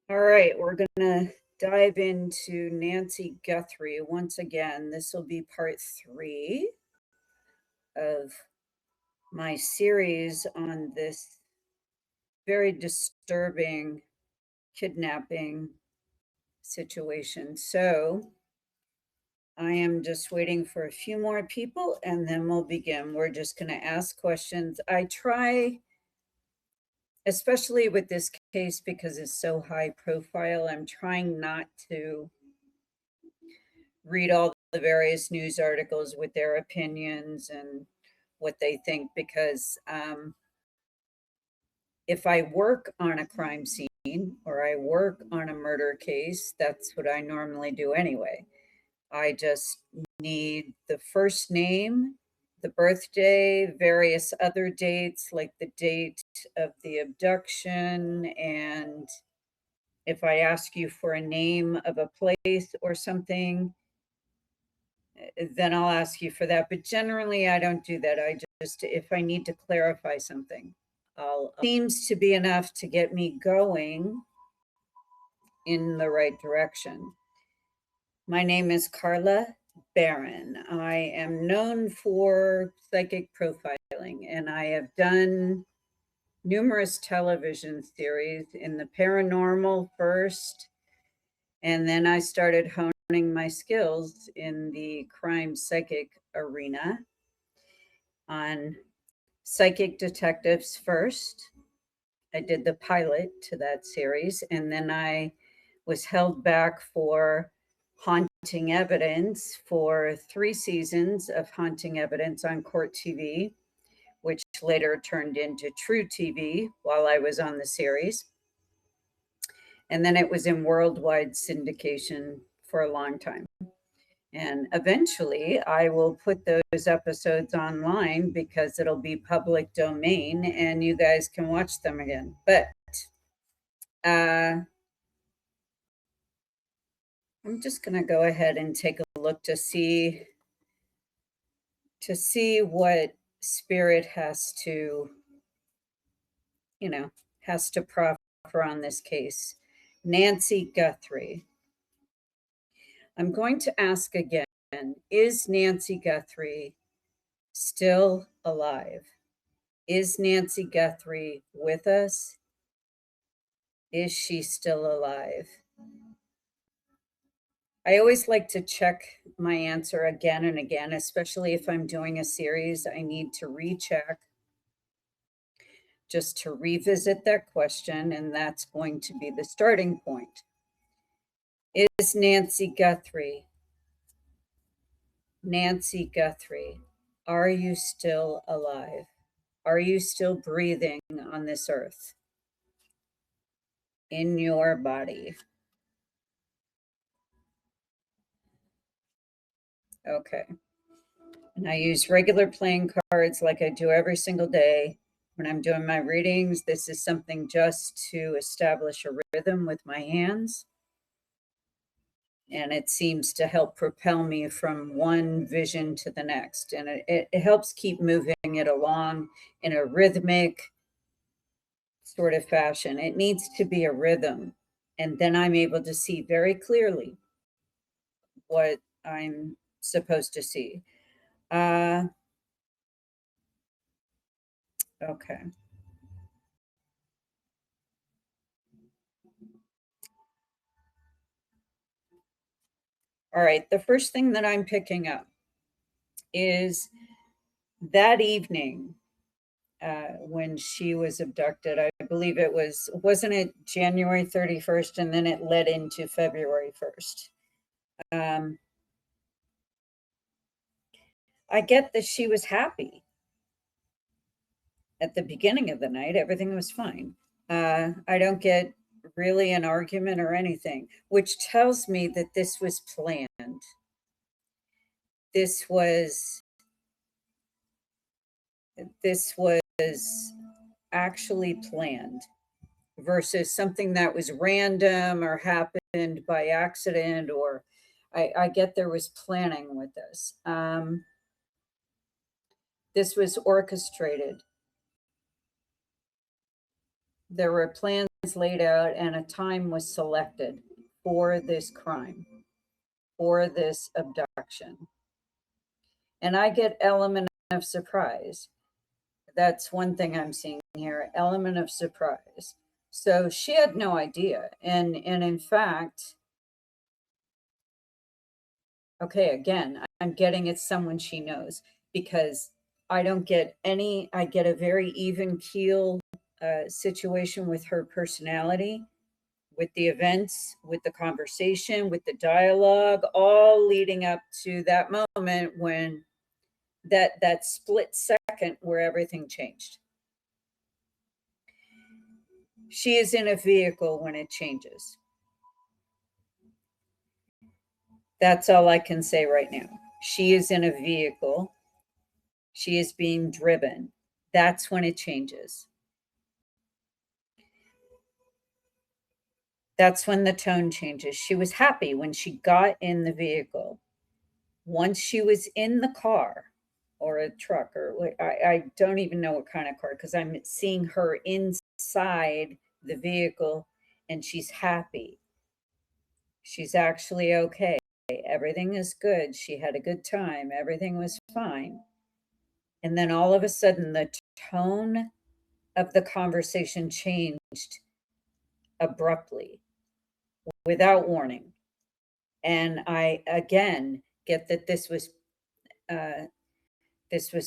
All right, we're going to dive into Nancy Guthrie once again. This will be part 3 of my series on this very disturbing kidnapping situation. So I am just waiting for a few more people and then we'll begin. We're just going to ask questions. I try, especially with this case because it's so high profile, I'm trying not to read all the various news articles with their opinions and what they think, because if I work on a crime scene or I work on a murder case, that's what I normally do anyway. I just need the first name, the birthday, various other dates, like the date of the abduction. And if I ask you for a name of a place or something, then I'll ask you for that. But generally, I don't do that. I just, if I need to clarify something, seems to be enough to get me going in the right direction. My name is Carla Barron. I am known for psychic profiling, and I have done numerous television series in the paranormal first, and then I started honing my skills in the crime psychic arena on psychic detectives first. I did the pilot to that series, and then I was held back for haunting evidence for 3 seasons of haunting evidence on court TV, which later turned into true TV while I was on the series. And then it was in worldwide syndication for a long time. And eventually I will put those episodes online because it'll be public domain and you guys can watch them again. But I'm just going to go ahead and take a look to see what spirit has to, has to proffer on this case. Nancy Guthrie. I'm going to ask again, is Nancy Guthrie still alive? Is Nancy Guthrie with us? Is she still alive? I always like to check my answer again and again, especially if I'm doing a series. I need to recheck just to revisit that question, and that's going to be the starting point. Is Nancy Guthrie? Nancy Guthrie, are you still alive? Are you still breathing on this earth? In your body? Okay. And I use regular playing cards like I do every single day. When I'm doing my readings, this is something just to establish a rhythm with my hands. And it seems to help propel me from one vision to the next. And it helps keep moving it along in a rhythmic sort of fashion. It needs to be a rhythm. And then I'm able to see very clearly what I'm supposed to see. Okay. All right. The first thing that I'm picking up is that evening when she was abducted. I believe wasn't it January 31st, and then it led into February 1st. I get that she was happy. At the beginning of the night, everything was fine. I don't get really an argument or anything, which tells me that this was planned. This was actually planned versus something that was random or happened by accident, or I get there was planning with this. This was orchestrated. there were plans laid out and a time was selected for this crime, for this abduction. And I get element of surprise. That's one thing I'm seeing here, element of surprise. So she had no idea. And in fact, okay, again, I'm getting it's someone she knows, because I don't get any, I get a very even keel situation with her personality, with the events, with the conversation, with the dialogue, all leading up to that moment when that split second where everything changed. She is in a vehicle when it changes. That's all I can say right now. She is in a vehicle. She is being driven. That's when it changes. That's when the tone changes. She was happy when she got in the vehicle. Once she was in the car or a truck, or I don't even know what kind of car, because I'm seeing her inside the vehicle and she's happy. She's actually okay. Everything is good. She had a good time. Everything was fine. And then all of a sudden, the tone of the conversation changed abruptly without warning. And I again get that this was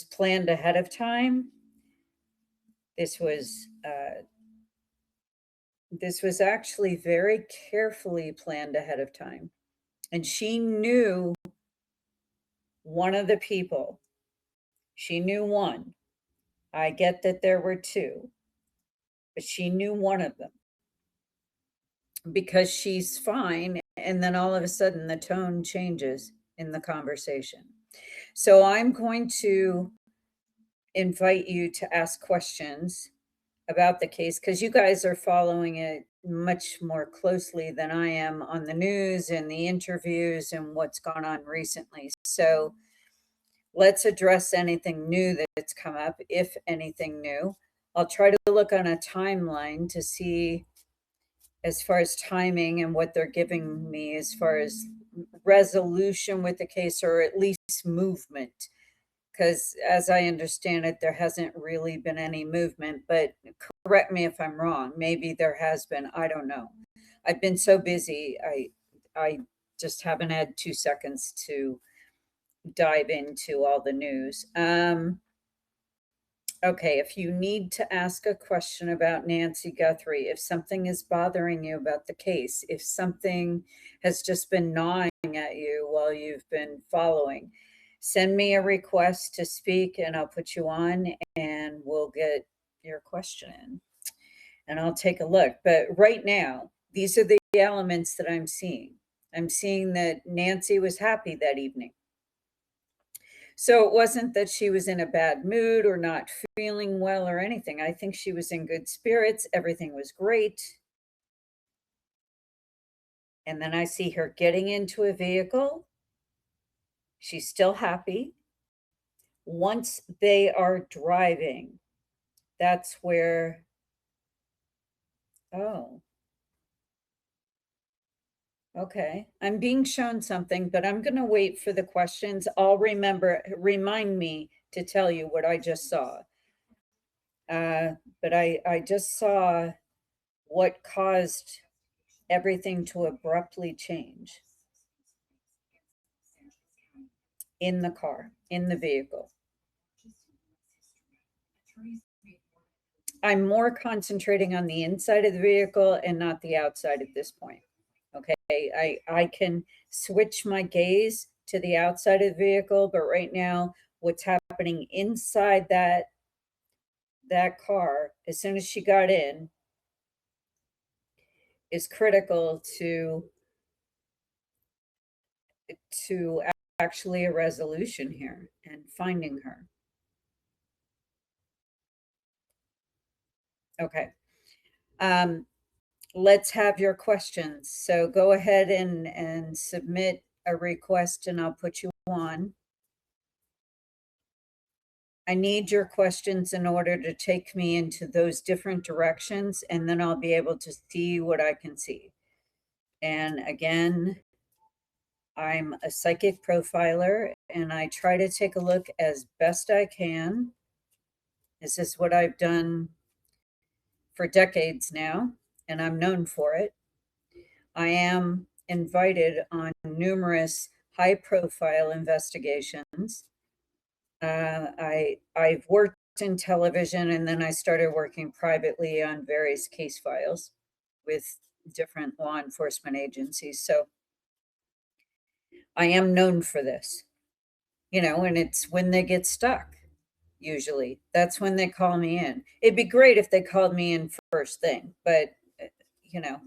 planned ahead of time. This was actually very carefully planned ahead of time. And she knew one of the people. She knew one. I get that there were two, but she knew one of them because she's fine. And then all of a sudden, the tone changes in the conversation. So I'm going to invite you to ask questions about the case, because you guys are following it much more closely than I am on the news and the interviews and what's gone on recently. So let's address anything new that's come up, if anything new. I'll try to look on a timeline to see, as far as timing and what they're giving me as far as resolution with the case, or at least movement. Because as I understand it, there hasn't really been any movement, but correct me if I'm wrong. Maybe there has been. I don't know. I've been so busy. I just haven't had 2 seconds to dive into all the news. Okay, if you need to ask a question about Nancy Guthrie, if something is bothering you about the case, if something has just been gnawing at you while you've been following, send me a request to speak and I'll put you on and we'll get your question in and I'll take a look. But right now, these are the elements that I'm seeing. I'm seeing that Nancy was happy that evening. So it wasn't that she was in a bad mood or not feeling well or anything. I think she was in good spirits. Everything was great. And then I see her getting into a vehicle. She's still happy. Once they are driving, that's where, oh, okay. I'm being shown something, but I'm going to wait for the questions. I'll remind me to tell you what I just saw. But I just saw what caused everything to abruptly change in the car, in the vehicle. I'm more concentrating on the inside of the vehicle and not the outside at this point. Okay, I can switch my gaze to the outside of the vehicle, but right now, what's happening inside that car, as soon as she got in, is critical to actually a resolution here and finding her. Okay. Let's have your questions. So go ahead and submit a request and I'll put you on. I need your questions in order to take me into those different directions, and then I'll be able to see what I can see. And again, I'm a psychic profiler, and I try to take a look as best I can. This is what I've done for decades now, and I'm known for it. I am invited on numerous high profile investigations. I've worked in television, and then I started working privately on various case files with different law enforcement agencies. So I am known for this, and it's when they get stuck, usually. That's when they call me in. It'd be great if they called me in first thing, but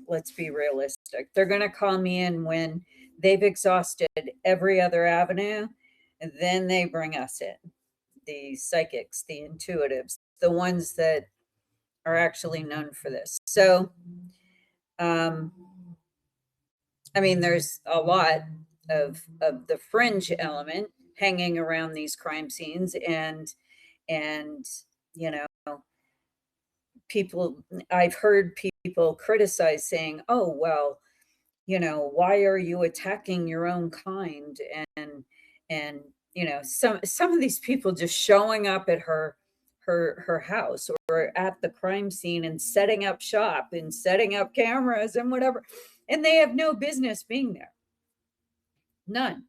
let's be realistic. They're going to call me in when they've exhausted every other avenue, and then they bring us in, the psychics, the intuitives, the ones that are actually known for this. So, um, I mean, there's a lot of the fringe element hanging around these crime scenes, and you know people, I've heard people criticize, saying, oh well, why are you attacking your own kind? And some of these people just showing up at her house or at the crime scene and setting up shop and setting up cameras and whatever, and they have no business being there, none.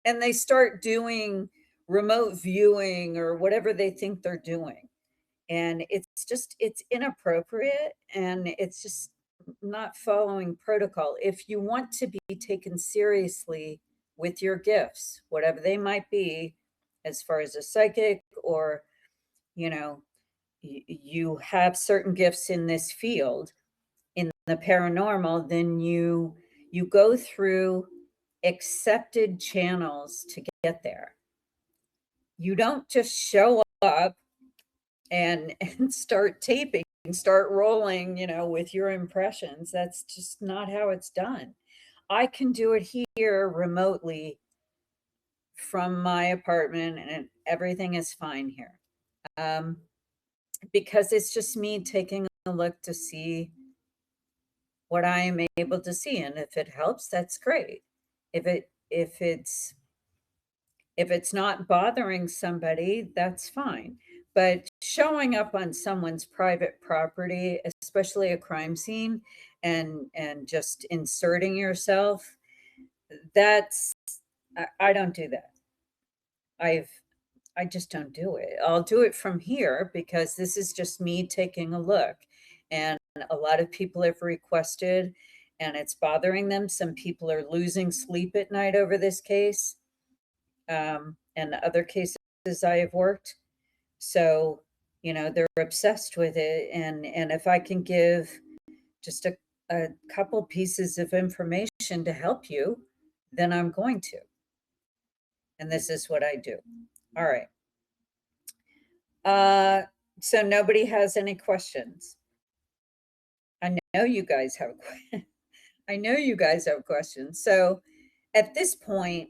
And they start doing remote viewing or whatever they think they're doing, and it's inappropriate, and it's just not following protocol. If you want to be taken seriously with your gifts, whatever they might be, as far as a psychic, or you know you have certain gifts in this field, in the paranormal, then you go through accepted channels to get there. You don't just show up and start taping, start rolling, with your impressions. That's just not how it's done. I can do it here remotely from my apartment, and everything is fine here. Um, because it's just me taking a look to see what I am able to see. And if it helps, that's great. If it's not bothering somebody, that's fine. But showing up on someone's private property, especially a crime scene, and just inserting yourself, that's I don't do that. I've I just don't do it. I'll do it from here because this is just me taking a look. And a lot of people have requested, and it's bothering them. Some people are losing sleep at night over this case, and other cases I have worked. So, they're obsessed with it. And if I can give just a couple pieces of information to help you, then I'm going to. And this is what I do. All right. Uh, so nobody has any questions. I know you guys have I know you guys have questions. So at this point,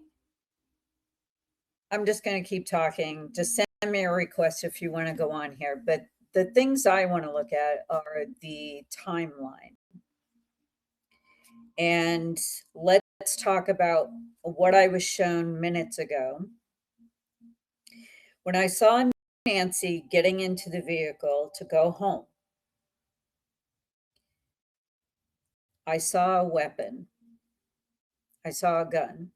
I'm just going to keep talking. Just send me a request if you want to go on here. But the things I want to look at are the timeline. And let's talk about what I was shown minutes ago. When I saw Nancy getting into the vehicle to go home, I saw a weapon. I saw a gun.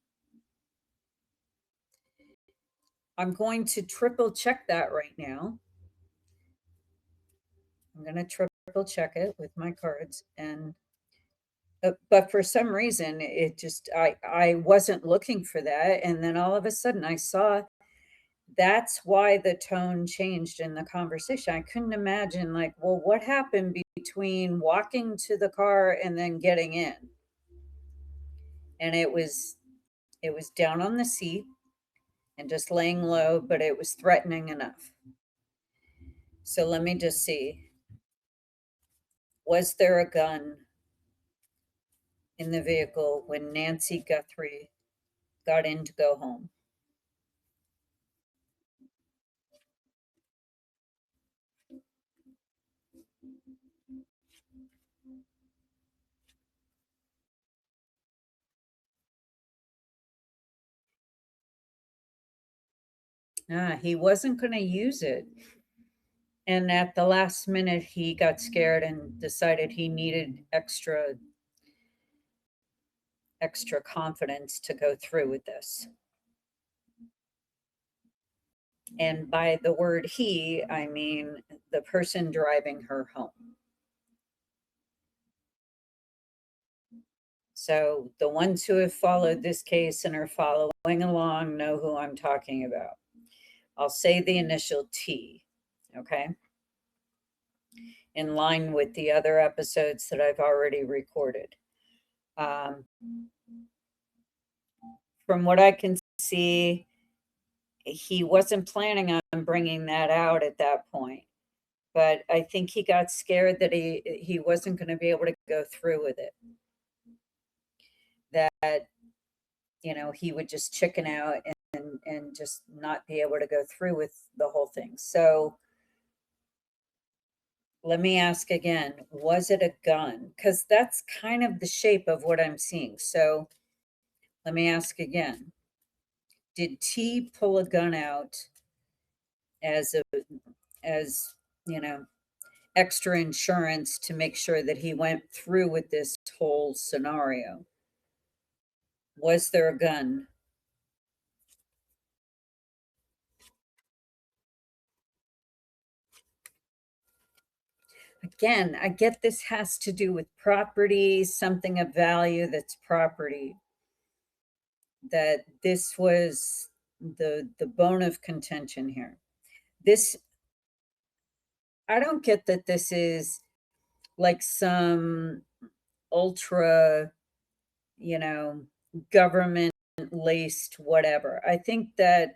I'm going to triple check that right now. I'm going to triple check it with my cards. And but for some reason, it just I wasn't looking for that, and then all of a sudden I saw. That's why the tone changed in the conversation. I couldn't imagine, like, well, what happened between walking to the car and then getting in? And it was down on the seat and just laying low, but it was threatening enough. So let me just see. Was there a gun in the vehicle when Nancy Guthrie got in to go home? He wasn't going to use it. And at the last minute, he got scared and decided he needed extra confidence to go through with this. And by the word he, I mean the person driving her home. So the ones who have followed this case and are following along know who I'm talking about. I'll say the initial T, okay? In line with the other episodes that I've already recorded. From what I can see, he wasn't planning on bringing that out at that point. But I think he got scared that he wasn't going to be able to go through with it. That, he would just chicken out and just not be able to go through with the whole thing. So let me ask again, was it a gun? Because that's kind of the shape of what I'm seeing. So let me ask again. Did T pull a gun out as extra insurance to make sure that he went through with this whole scenario? Was there a gun? Again, I get this has to do with property, something of value that's property. That this was the bone of contention here. This, I don't get that this is like some ultra, government laced whatever. I think that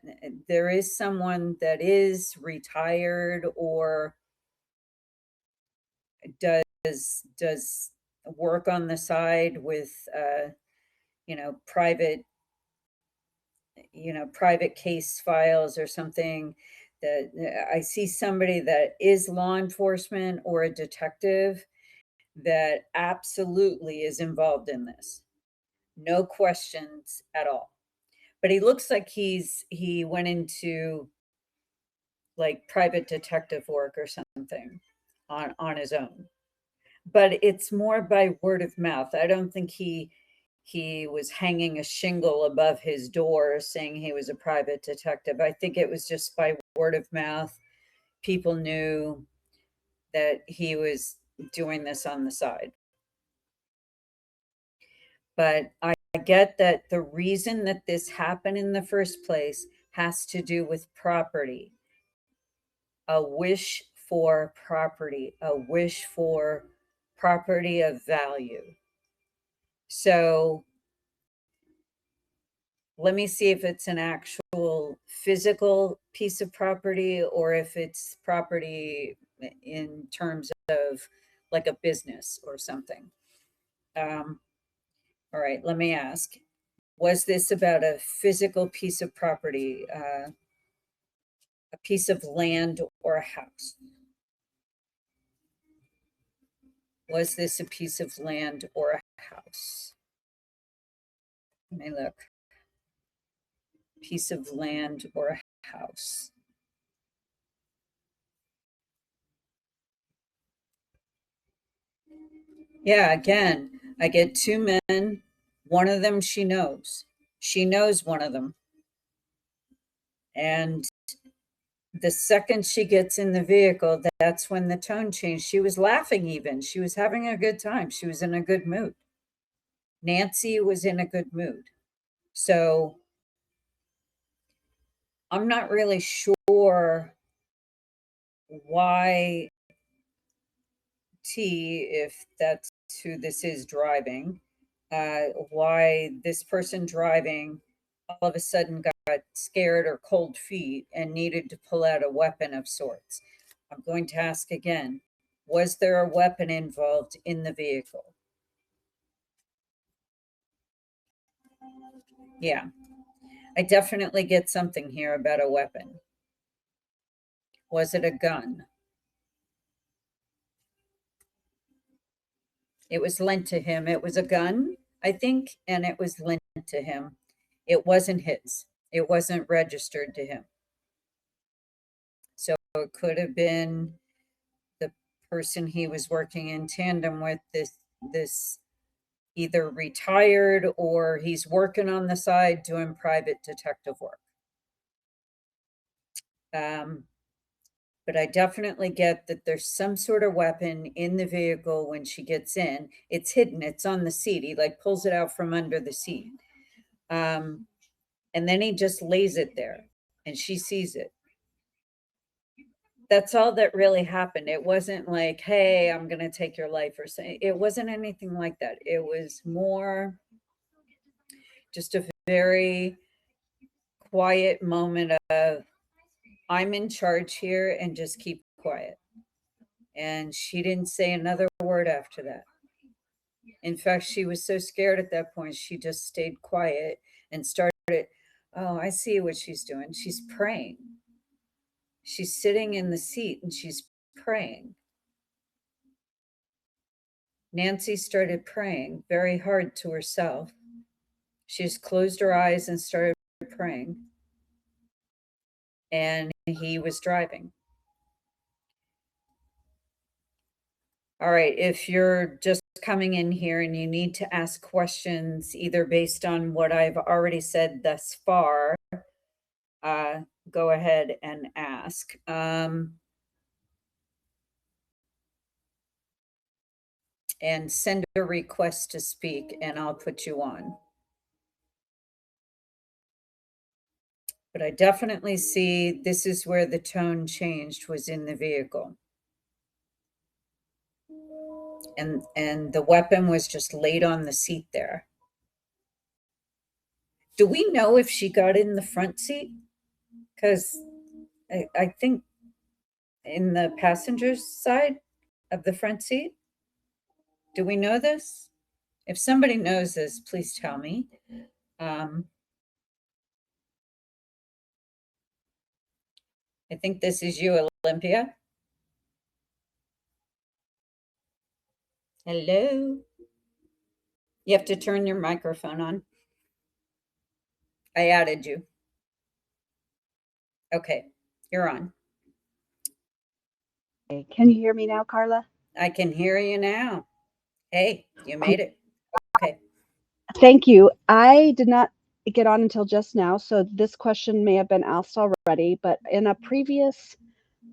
there is someone that is retired or does work on the side with private private case files or something. That I see somebody that is law enforcement or a detective that absolutely is involved in this, no questions at all. But he looks like he went into like private detective work or something on his own. But it's more by word of mouth. I don't think he was hanging a shingle above his door saying he was a private detective. I think it was just by word of mouth. People knew that he was doing this on the side. But I get that the reason that this happened in the first place has to do with property, a wish for property, a wish for property of value. So let me see if it's an actual physical piece of property or if it's property in terms of like a business or something. All right, let me ask. Was this about a physical piece of property, a piece of land or a house? Was this a piece of land or a house? Let me look. Piece of land or a house. Yeah, again, I get two men. One of them she knows. She knows one of them. And the second she gets in the vehicle, that's when the tone changed. She was laughing even. She was having a good time. She was in a good mood. Nancy was in a good mood. So I'm not really sure why T, if that's who this is driving, why this person driving all of a sudden got scared or cold feet and needed to pull out a weapon of sorts. I'm going to ask again, was there a weapon involved in the vehicle? Yeah, I definitely get something here about a weapon. Was it a gun? It was lent to him. It was a gun, I think, and it was lent to him. It wasn't his. It wasn't registered to him. it could have been the person he was working in tandem with, this either retired or he's working on the side doing private detective work. But I definitely get that there's some sort of weapon in the vehicle when she gets in. It's hidden, it's on the seat. He like pulls it out from under the seat. And then he just lays it there and she sees it. That's all that really happened. It wasn't like, hey, I'm going to take your life or something. It wasn't anything like that. It was more just a very quiet moment of, I'm in charge here and just keep quiet. And she didn't say another word after that. In fact, she was so scared at that point, she just stayed quiet and started, oh, I see what she's doing. She's praying. She's sitting in the seat and she's praying. Nancy started praying very hard to herself. She just closed her eyes and started praying. And he was driving. All right, if you're just coming in here and you need to ask questions, either based on what I've already said thus far, go ahead and ask. And send a request to speak and I'll put you on. But I definitely see this is where the tone changed, was in the vehicle. And the weapon was just laid on the seat there. Do we know if she got in the front seat? Because I think in the passenger's side of the front seat. Do we know this? If somebody knows this, please tell me. I think this is you, Olympia. Hello? You have to turn your microphone on. I added you. Okay, you're on. Can you hear me now, Carla? I can hear you now. Hey, you made it. Okay. Thank you. I did not get on until just now, so this question may have been asked already, but in a previous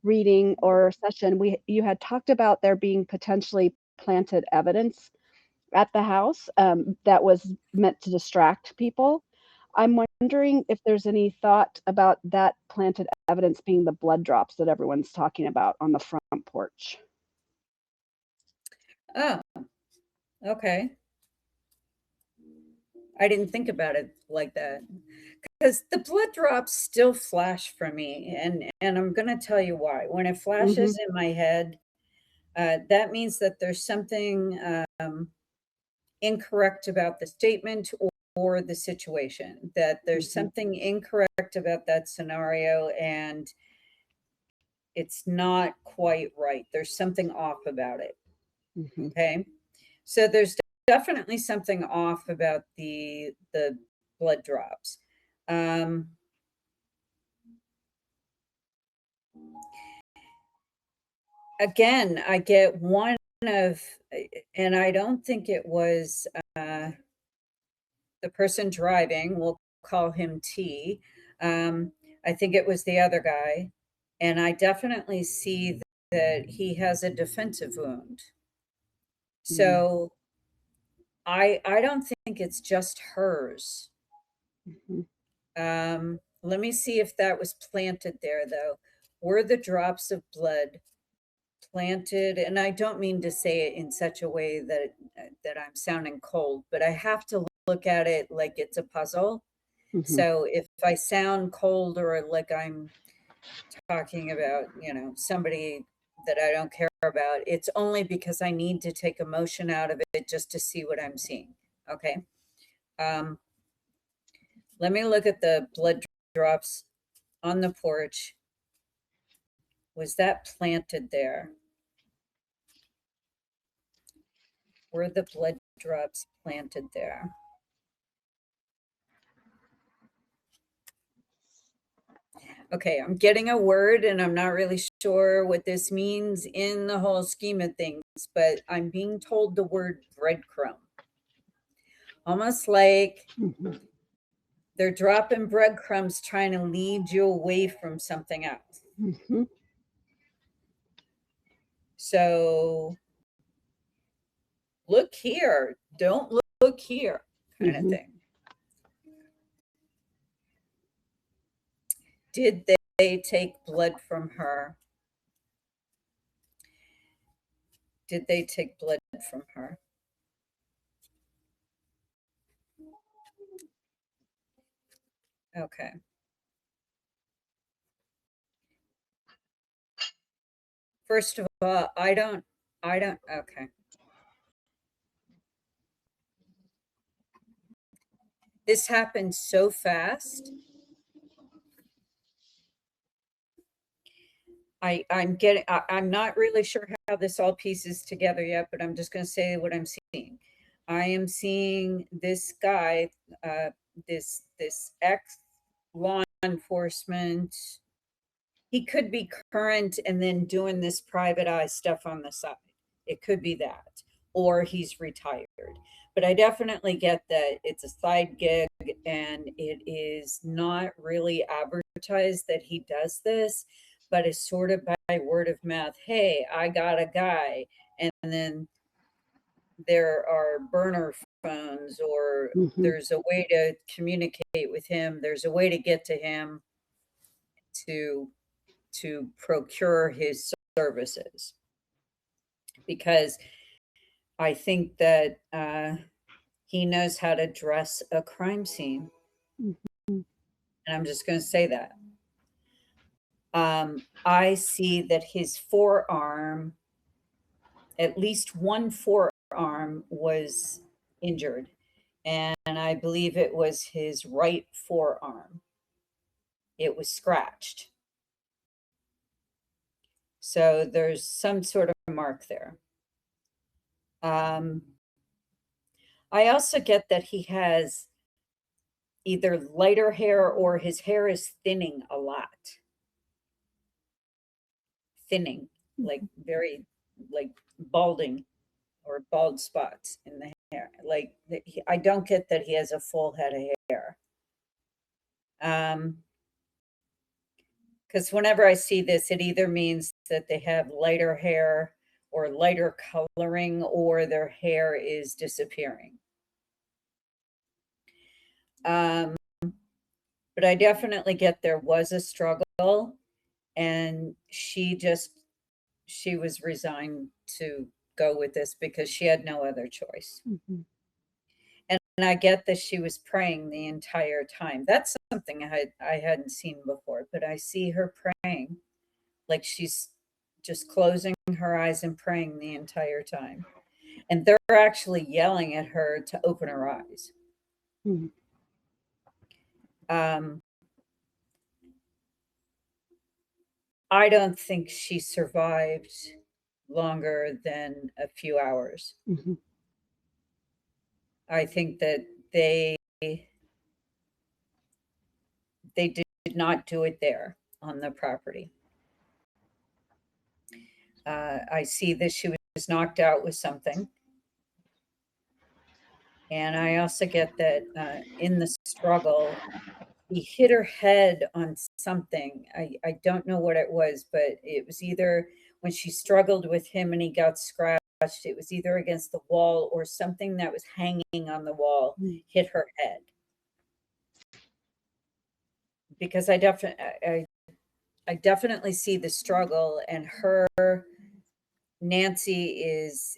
reading or session, you had talked about there being potentially planted evidence at the house that was meant to distract people. I'm wondering if there's any thought about that planted evidence being the blood drops that everyone's talking about on the front porch. Oh, okay. I didn't think about it like that, because the blood drops still flash for me, and I'm going to tell you why. When it flashes in my head, that means that there's something incorrect about the statement or the situation, that there's something incorrect about that scenario and it's not quite right. There's something off about it. Okay. So there's definitely something off about the blood drops. Again, I get one of, and I don't think it was the person driving. We'll call him T. I think it was the other guy. And I definitely see that he has a defensive wound. So I don't think it's just hers. Let me see if that was planted there, though. Were the drops of blood planted? And I don't mean to say it in such a way that I'm sounding cold, but I have to look at it like it's a puzzle. So if I sound cold or like I'm talking about, somebody that I don't care about, it's only because I need to take emotion out of it just to see what I'm seeing. Okay. Let me look at the blood drops on the porch. Was that planted there? Were the blood drops planted there? Okay, I'm getting a word and I'm not really sure what this means in the whole scheme of things, but I'm being told the word breadcrumb. Almost like they're dropping breadcrumbs trying to lead you away from something else. So look here, don't look here, kind of thing. Did they take blood from her? Did they take blood from her? Okay. First of all, I don't, okay. This happened so fast. I'm not really sure how this all pieces together yet, but I'm just going to say what I'm seeing. I am seeing this guy, this ex law enforcement. He could be current and then doing this private eye stuff on the side. It could be that, or he's retired. But I definitely get that it's a side gig and it is not really advertised that he does this, but it's sort of by word of mouth. Hey, I got a guy. And then there are burner phones, or there's a way to communicate with him. There's a way to get to him to procure his services, because I think that he knows how to dress a crime scene. And I'm just going to say that. I see that his forearm, at least one forearm, was injured. And I believe it was his right forearm. It was scratched. So there's some sort of mark there. I also get that he has either lighter hair or his hair is thinning a lot. Thinning, like very, like balding or bald spots in the hair. Like I don't get that he has a full head of hair. Because whenever I see this, it either means that they have lighter hair or lighter coloring, or their hair is disappearing. But I definitely get there was a struggle, and she was resigned to go with this because she had no other choice. And I get that she was praying the entire time. That's something I hadn't seen before, but I see her praying, like she's just closing her eyes and praying the entire time. And they're actually yelling at her to open her eyes. I don't think she survived longer than a few hours. I think that they did not do it there on the property. I see that she was knocked out with something. And I also get that in the struggle, he hit her head on something. I don't know what it was, but it was either when she struggled with him and he got scratched, it was either against the wall or something that was hanging on the wall hit her head. Because I definitely see the struggle, and Nancy is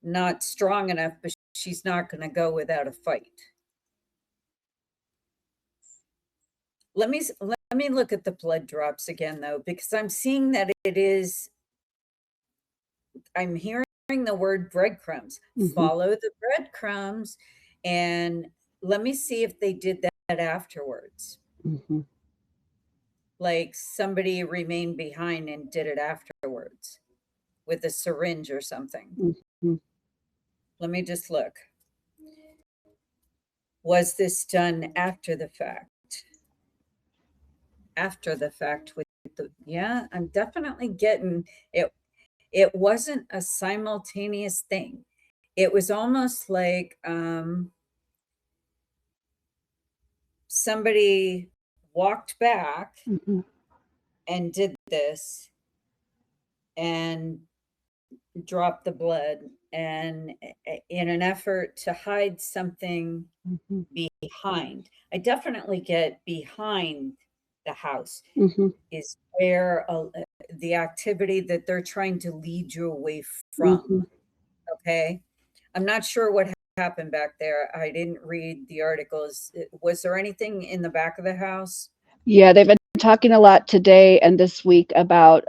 not strong enough, but she's not going to go without a fight. Let me look at the blood drops again, though, because I'm seeing that I'm hearing the word breadcrumbs. Follow the breadcrumbs, and let me see if they did that afterwards. Like somebody remained behind and did it afterwards with a syringe or something. Let me just look. Was this done after the fact? after the fact with yeah, I'm definitely getting it. It wasn't a simultaneous thing. It was almost like somebody walked back Mhm. and did this and dropped the blood, and in an effort to hide something Mhm. behind. I definitely get behind the house Mhm. is where the activity that they're trying to lead you away from. Mhm. Okay. I'm not sure what happened back there. I didn't read the articles. Was there anything in the back of the house? Yeah, they've been talking a lot today and this week about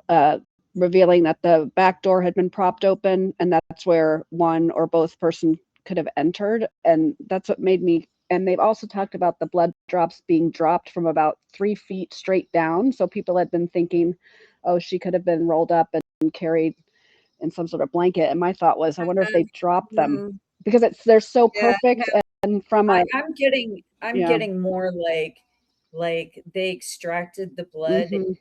revealing that the back door had been propped open, and that's where one or both person could have entered. And that's what made me. And they've also talked about the blood drops being dropped from about 3 feet straight down. So people had been thinking, oh, she could have been rolled up and carried in some sort of blanket. And my thought was, I wonder if they dropped them Mhm. because they're so Yeah, perfect and from a I'm yeah. getting more like they extracted the blood Mhm.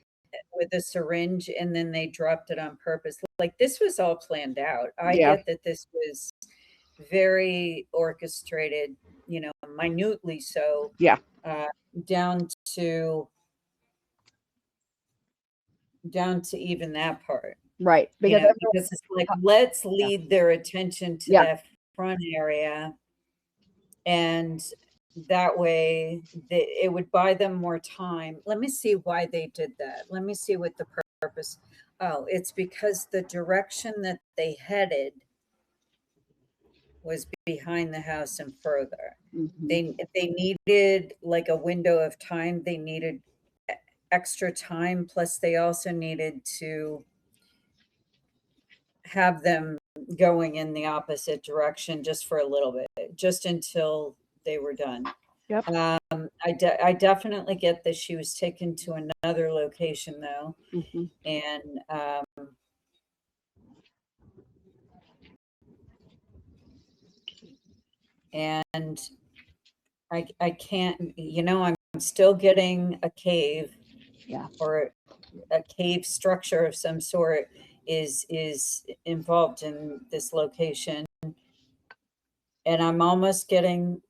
with a syringe and then they dropped it on purpose. Like this was all planned out. I Yeah. get that this was very orchestrated, minutely so, Yeah. uh, down to down to even that part, Right. Because everyone because it's like, let's yeah. lead their attention to Yeah. that front area, and that way it would buy them more time. Let me see why they did that. Let me see what the purpose. Oh, it's because the direction that they headed was behind the house and further. Mhm. They needed like a window of time. They needed extra time. Plus, they also needed to have them going in the opposite direction just for a little bit, just until they were done. Yep. I definitely get that she was taken to another location though, Mhm. and and I can't, I'm still getting a cave Yeah. or a cave structure of some sort is involved in this location, and I'm almost getting,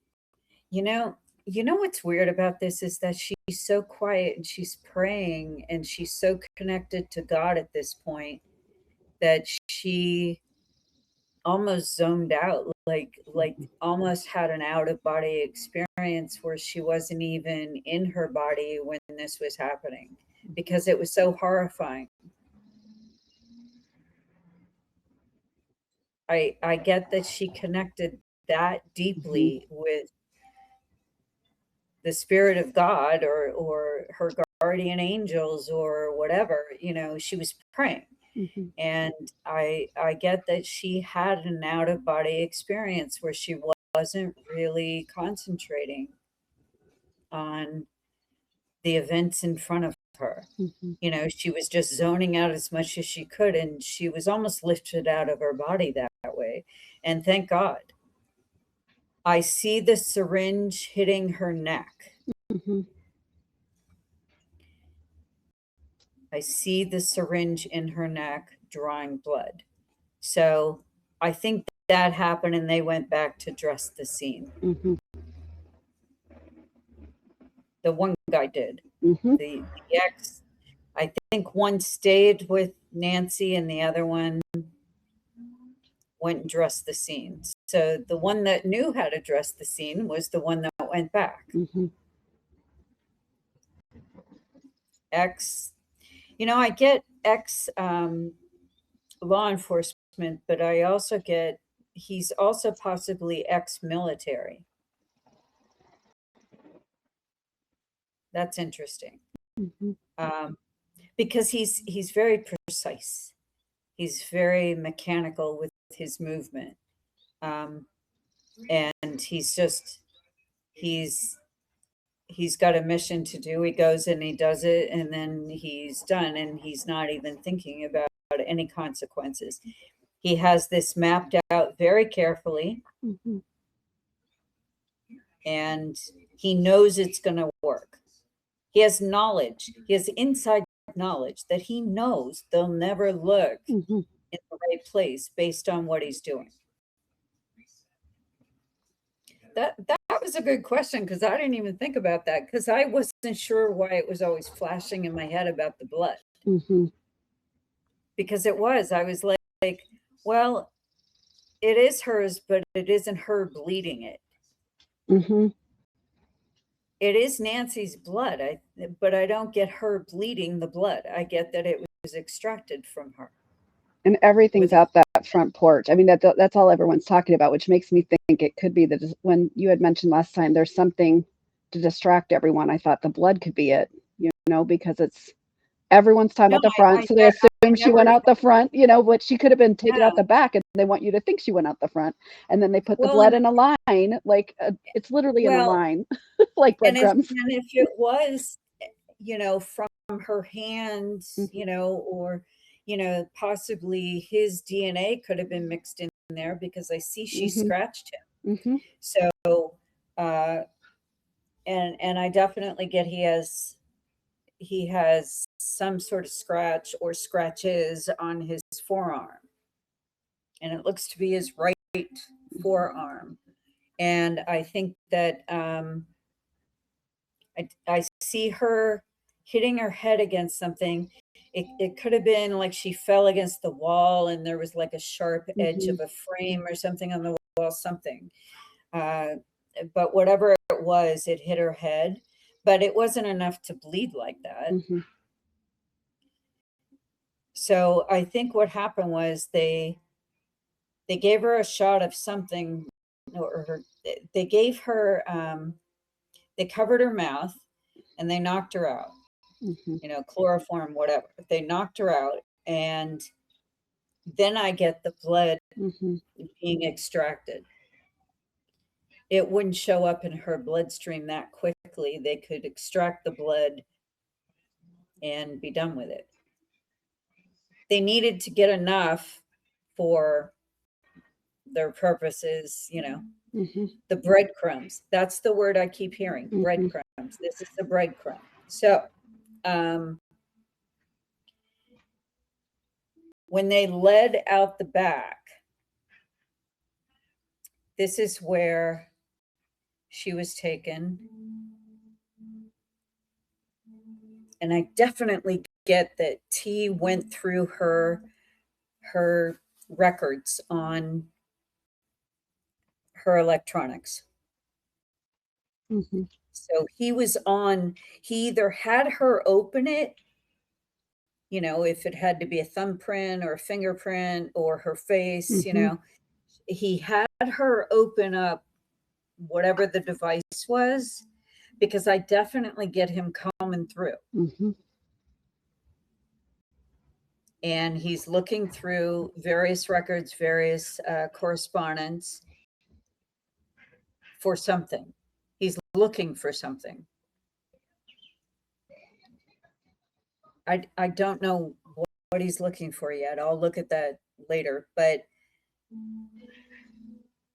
you know, what's weird about this is that she's so quiet and she's praying and she's so connected to God at this point that she almost zoned out, like Mhm. almost had an out of body experience where she wasn't even in her body when this was happening because it was so horrifying. I get that she connected that Mhm. deeply with the spirit of God or her guardian angels or whatever, she was praying. Mhm. And I get that she had an out of body experience where she wasn't really concentrating on the events in front of her. Mhm. She was just zoning out as much as she could, and she was almost lifted out of her body that way. And thank God. I see the syringe hitting her neck. Mhm. I see the syringe in her neck drawing blood. So I think that happened and they went back to dress the scene. Mhm. The one guy did. Mhm. The ex, I think one stayed with Nancy and the other one went and dressed the scene. So the one that knew how to dress the scene was the one that went back. Mhm. Ex, I get ex law enforcement, but I also get he's also possibly ex-military. That's interesting. Mhm. Um, because he's very precise. He's very mechanical with his movement. Um, and he's he's got a mission to do. He goes and he does it and then he's done and he's not even thinking about any consequences. He has this mapped out very carefully Mhm. and he knows it's going to work. He has knowledge. He has inside knowledge that he knows they'll never look in the right place based on what he's doing. That was a good question, because I didn't even think about that, because I wasn't sure why it was always flashing in my head about the blood. Because I was like, well, it is hers, but it isn't her bleeding it. It is Nancy's blood, but I don't get her bleeding the blood. I get that it was extracted from her. And everything's out that front porch. I mean, that's all everyone's talking about, which makes me think it could be that when you had mentioned last time, there's something to distract everyone. I thought the blood could be it, because everyone's talking about the front, so they assume she went out the front, but she could have been taken out the back, and they want you to think she went out the front, and then they put the blood in a line, like it's literally in a line, like breadcrumbs. And if it was, from her hands, or possibly his DNA could have been mixed in there, because I see she scratched him. So, and I definitely get he has some sort of scratch or scratches on his forearm, and it looks to be his right forearm. And I think that I see her hitting her head against something. It could have been like she fell against the wall and there was like a sharp edge of a frame or something on the wall, something. But whatever it was, it hit her head, but it wasn't enough to bleed like that. So I think what happened was they gave her a shot of something, or they gave her, they covered her mouth and they knocked her out. Chloroform, whatever. They knocked her out, and then I get the blood being extracted. It wouldn't show up in her bloodstream that quickly. They could extract the blood and be done with it. They needed to get enough for their purposes, the breadcrumbs. That's the word I keep hearing, breadcrumbs. This is the breadcrumb. So, when they led out the back, this is where she was taken. And I definitely get that T went through her records on her electronics. So he either had her open it, if it had to be a thumbprint or a fingerprint or her face, he had her open up whatever the device was, because I definitely get him coming through. And he's looking through various records, various correspondence for something. He's looking for something. I don't know what he's looking for yet. I'll look at that later. But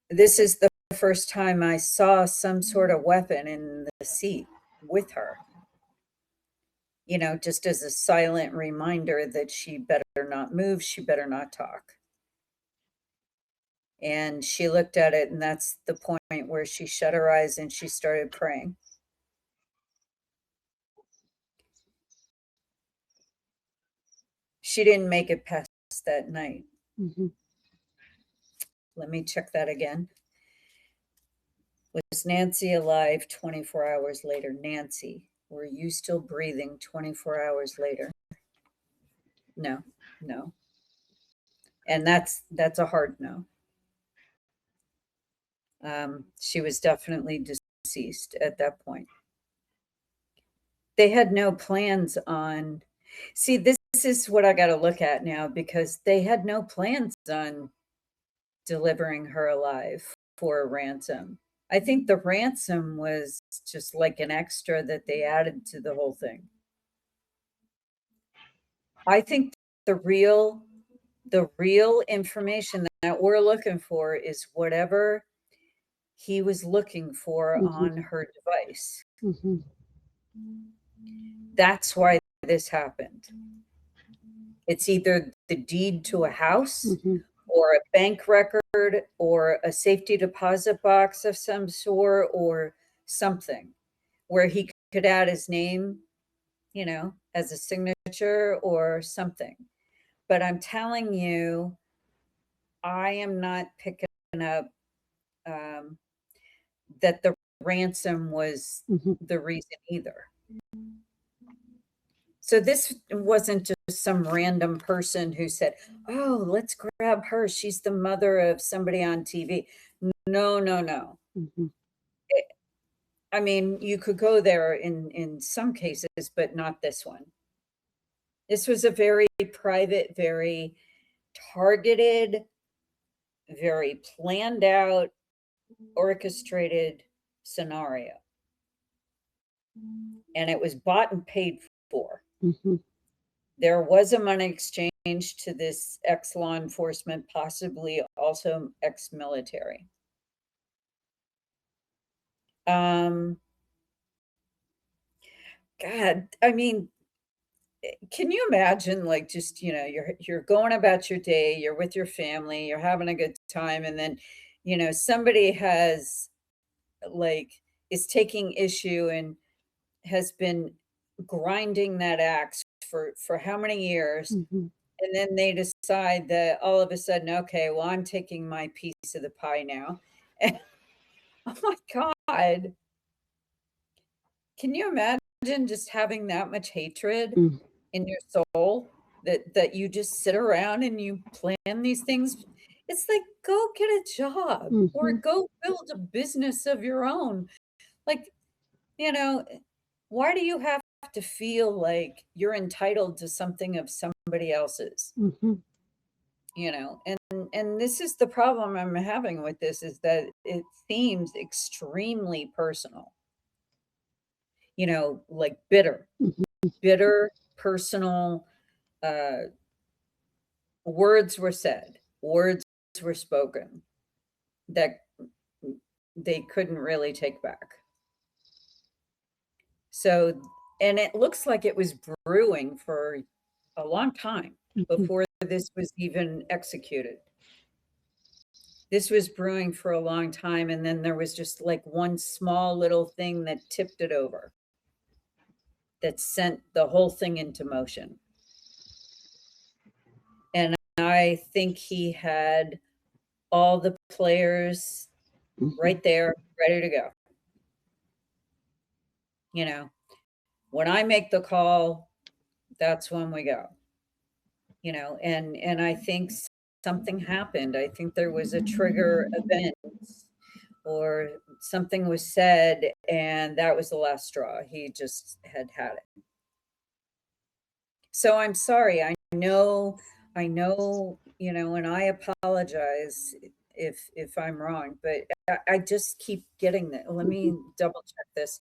this is the first time I saw some sort of weapon in the seat with her. Just as a silent reminder that she better not move, she better not talk. And she looked at it, and that's the point where she shut her eyes and she started praying. She didn't make it past that night. Let me check that again. Was Nancy alive 24 hours later? Nancy, were you still breathing 24 hours later? No. And that's a hard no. She was definitely deceased at that point. They had no plans on, see, this is what I got to look at now, because they had no plans on delivering her alive for a ransom. I think the ransom was just like an extra that they added to the whole thing. I think the real information that we're looking for is whatever he was looking for on her device. That's why this happened. It's either the deed to a house or a bank record or a safety deposit box of some sort or something where he could add his name, as a signature or something. But I'm telling you, I am not picking up that the ransom was the reason either. So this wasn't just some random person who said, "Oh, let's grab her. She's the mother of somebody on TV." No, no, no. I mean, you could go there in some cases, but not this one. This was a very private, very targeted, very planned out, orchestrated scenario. And it was bought and paid for. There was a money exchange to this ex-law enforcement, possibly also ex-military. God, I mean, can you imagine, like, just, you're going about your day, you're with your family, you're having a good time, and then, somebody has, like, is taking issue and has been grinding that axe for how many years, and then they decide that all of a sudden, okay, well, I'm taking my piece of the pie now. And, oh my God. Can you imagine just having that much hatred in your soul that you just sit around and you plan these things? It's like, go get a job or go build a business of your own. Like, why do you have to feel like you're entitled to something of somebody else's? And this is the problem I'm having with this, is that it seems extremely personal. Like bitter, personal, words were said, words were spoken that they couldn't really take back. So, and it looks like it was brewing for a long time before this was even executed. This was brewing for a long time, and then there was just like one small little thing that tipped it over, that sent the whole thing into motion. And I think he had all the players right there, ready to go. When I make the call, that's when we go. And I think something happened. I think there was a trigger event, or something was said, and that was the last straw. He just had it. So I'm sorry. I know, and I apologize if I'm wrong, but I just keep getting that. Let me double check this.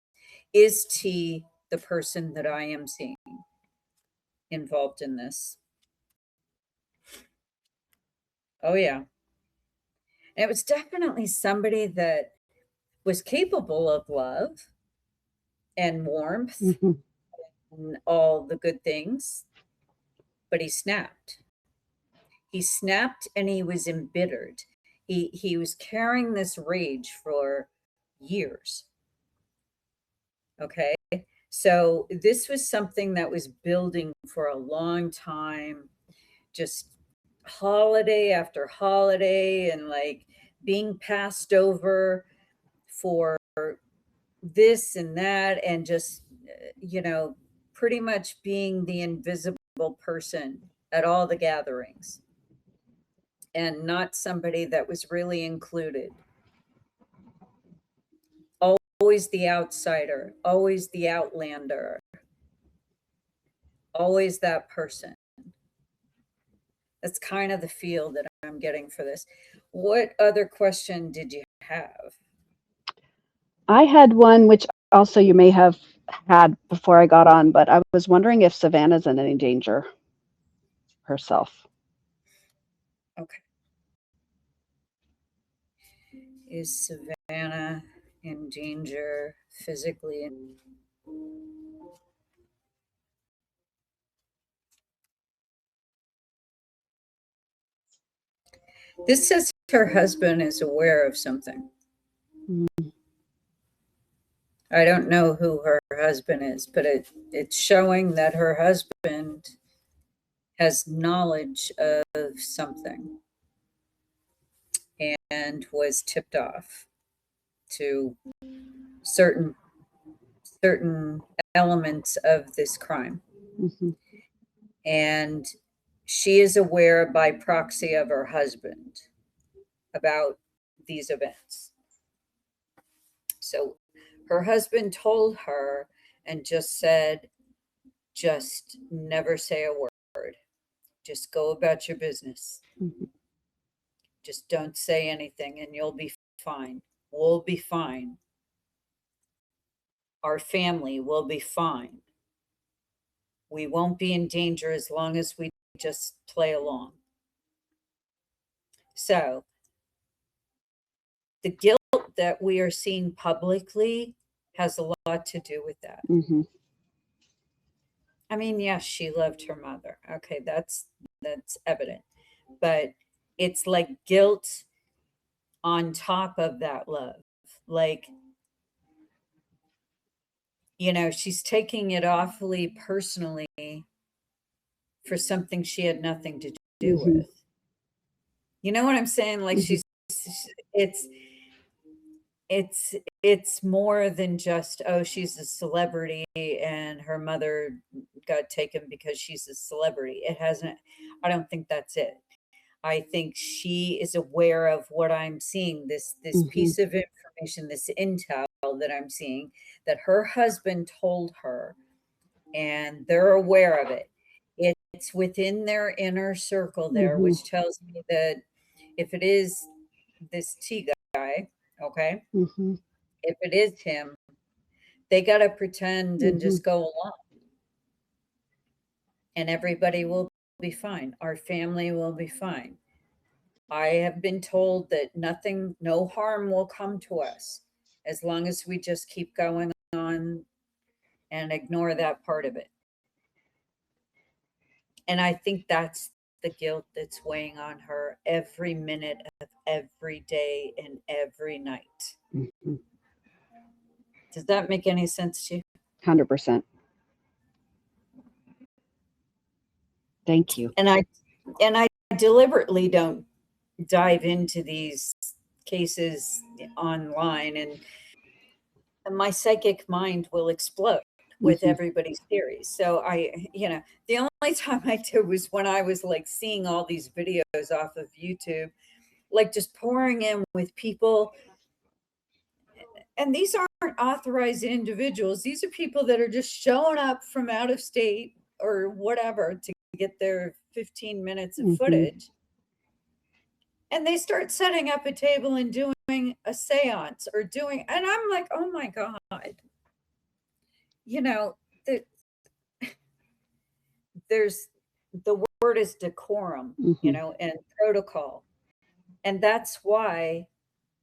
Is T the person that I am seeing involved in this? Oh yeah. And it was definitely somebody that was capable of love and warmth and all the good things, but he snapped. He snapped and he was embittered. He was carrying this rage for years. Okay. So this was something that was building for a long time, just holiday after holiday, and like being passed over for this and that, and just, pretty much being the invisible person at all the gatherings, and not somebody that was really included. Always the outsider, always the outlander, always that person. That's kind of the feel that I'm getting for this. What other question did you have? I had one, which also you may have had before I got on, but I was wondering if Savannah's in any danger herself. Okay. Is Savannah in danger physically? This says her husband is aware of something. I don't know who her husband is, but it's showing that her husband has knowledge of something and was tipped off to certain elements of this crime. Mm-hmm. And she is aware by proxy of her husband about these events. So her husband told her and just said, just never say a word. Just go about your business. Mm-hmm. Just don't say anything and you'll be fine. We'll be fine. Our family will be fine. We won't be in danger as long as we just play along. So the guilt that we are seeing publicly has a lot to do with that. Mm-hmm. I mean, yes, she loved her mother. Okay, that's evident. But it's like guilt on top of that love. Like, she's taking it awfully personally for something she had nothing to do Mm-hmm. with. You know what I'm saying? Like Mm-hmm. it's more than just, oh, she's a celebrity and her mother got taken because she's a celebrity. It hasn't, I don't think that's it. I think she is aware of what I'm seeing, this Mm-hmm. piece of information, this intel that I'm seeing, that her husband told her, and they're aware of it. It's within their inner circle there, Mm-hmm. which tells me that if it is this T guy, okay, Mm-hmm. if it is him, they got to pretend and Mm-hmm. just go along, and everybody will be fine. Our family will be fine. I have been told that nothing, no harm will come to us as long as we just keep going on and ignore that part of it. And I think that's the guilt that's weighing on her every minute of every day and every night. Mm-hmm. Does that make any sense to you? 100%. Thank you. And I deliberately don't dive into these cases online, and my psychic mind will explode with Mm-hmm. everybody's theories. So the only time I did was when I was like seeing all these videos off of YouTube, like just pouring in with people. And these aren't authorized individuals. These are people that are just showing up from out of state or whatever to get their 15 minutes of Mm-hmm. footage. And they start setting up a table and doing a seance or and I'm like, oh my God. The, there's the word is decorum, Mm-hmm. and protocol. And that's why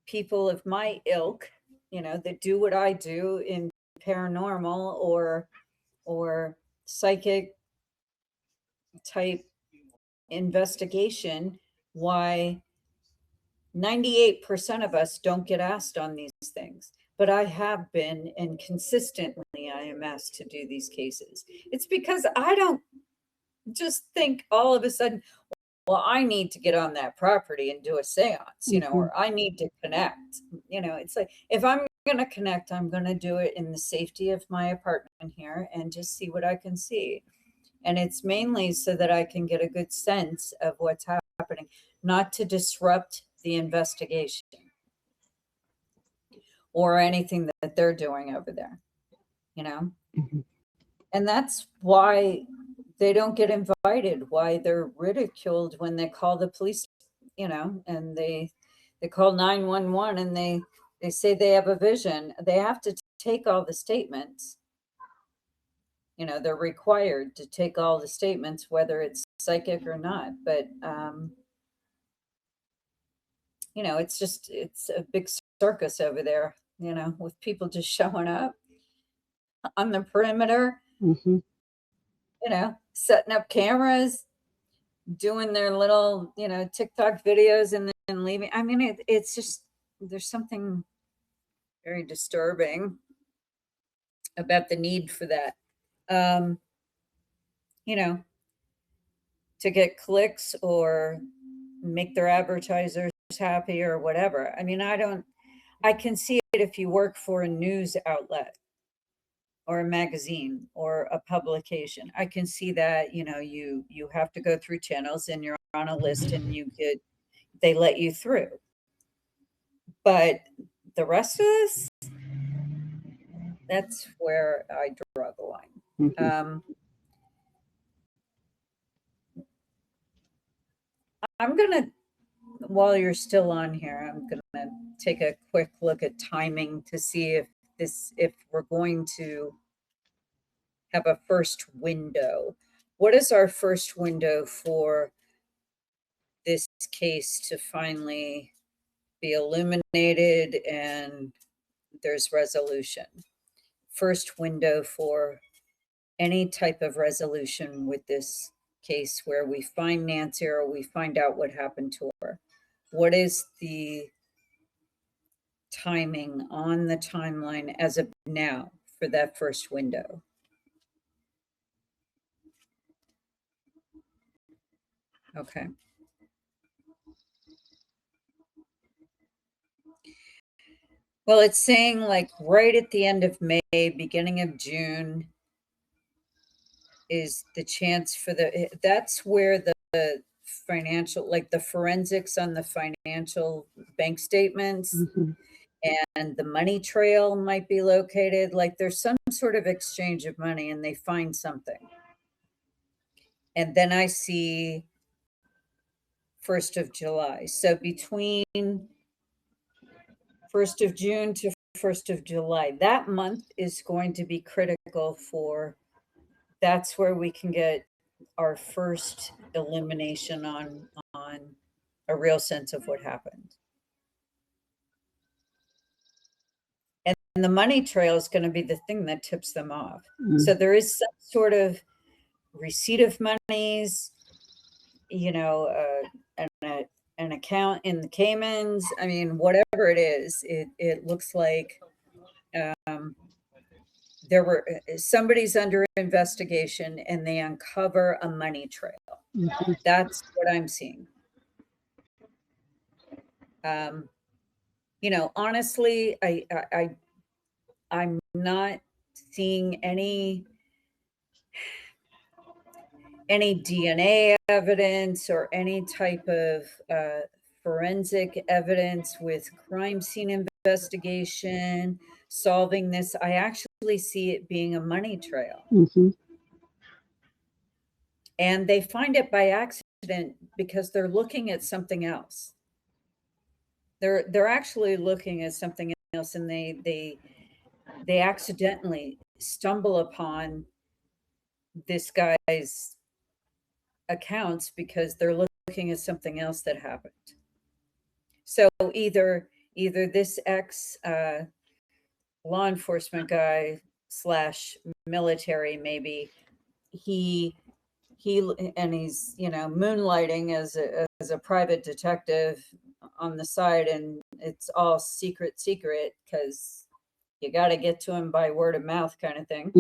people of my ilk, that do what I do in paranormal or psychic type investigation, why 98% of us don't get asked on these things. But I have been, and consistently I am asked to do these cases. It's because I don't just think all of a sudden, well, I need to get on that property and do a seance, Mm-hmm. or I need to connect. It's like, if I'm going to connect, I'm going to do it in the safety of my apartment here and just see what I can see. And it's mainly so that I can get a good sense of what's happening, not to disrupt the investigation or anything that they're doing over there, Mm-hmm. And that's why they don't get invited, why they're ridiculed when they call the police, and they call 911 and they say they have a vision. They have to take all the statements. They're required to take all the statements, whether it's psychic or not. But it's a big circus over there, with people just showing up on the perimeter, Mm-hmm. setting up cameras, doing their little, TikTok videos and then leaving. I mean, it's just, there's something very disturbing about the need for that. You know, to get clicks or make their advertisers happy or whatever. I mean, I can see it if you work for a news outlet or a magazine or a publication. I can see that, you have to go through channels and you're on a list and they let you through. But the rest of this, that's where I draw the line. I'm gonna, while you're still on here, I'm gonna take a quick look at timing to see if we're going to have a first window. What is our first window for this case to finally be illuminated and there's resolution? First window for any type of resolution with this case where we find Nancy or we find out what happened to her. What is the timing on the timeline as of now for that first window? Okay. Well, it's saying like right at the end of May, beginning of June is the chance for that's where the financial, like the forensics on the financial bank statements and the money trail might be located. Like there's some sort of exchange of money and they find something. And then I see 1st of July. So between 1st of June to 1st of July, that month is going to be critical for, that's where we can get our first illumination on a real sense of what happened. And the money trail is going to be the thing that tips them off. So there is some sort of receipt of monies, an account in the Caymans. I mean, whatever it is, it looks like somebody's under investigation and they uncover a money trail. That's what I'm seeing. Honestly, I'm not seeing any DNA evidence or any type of forensic evidence with crime scene investigation, solving this. I actually see it being a money trail. And they find it by accident because they're looking at something else. They're actually looking at something else, and they accidentally stumble upon this guy's accounts because they're looking at something else that happened. So either this ex law enforcement guy / military, maybe he and he's moonlighting as a private detective on the side, and it's all secret because you got to get to him by word of mouth kind of thing.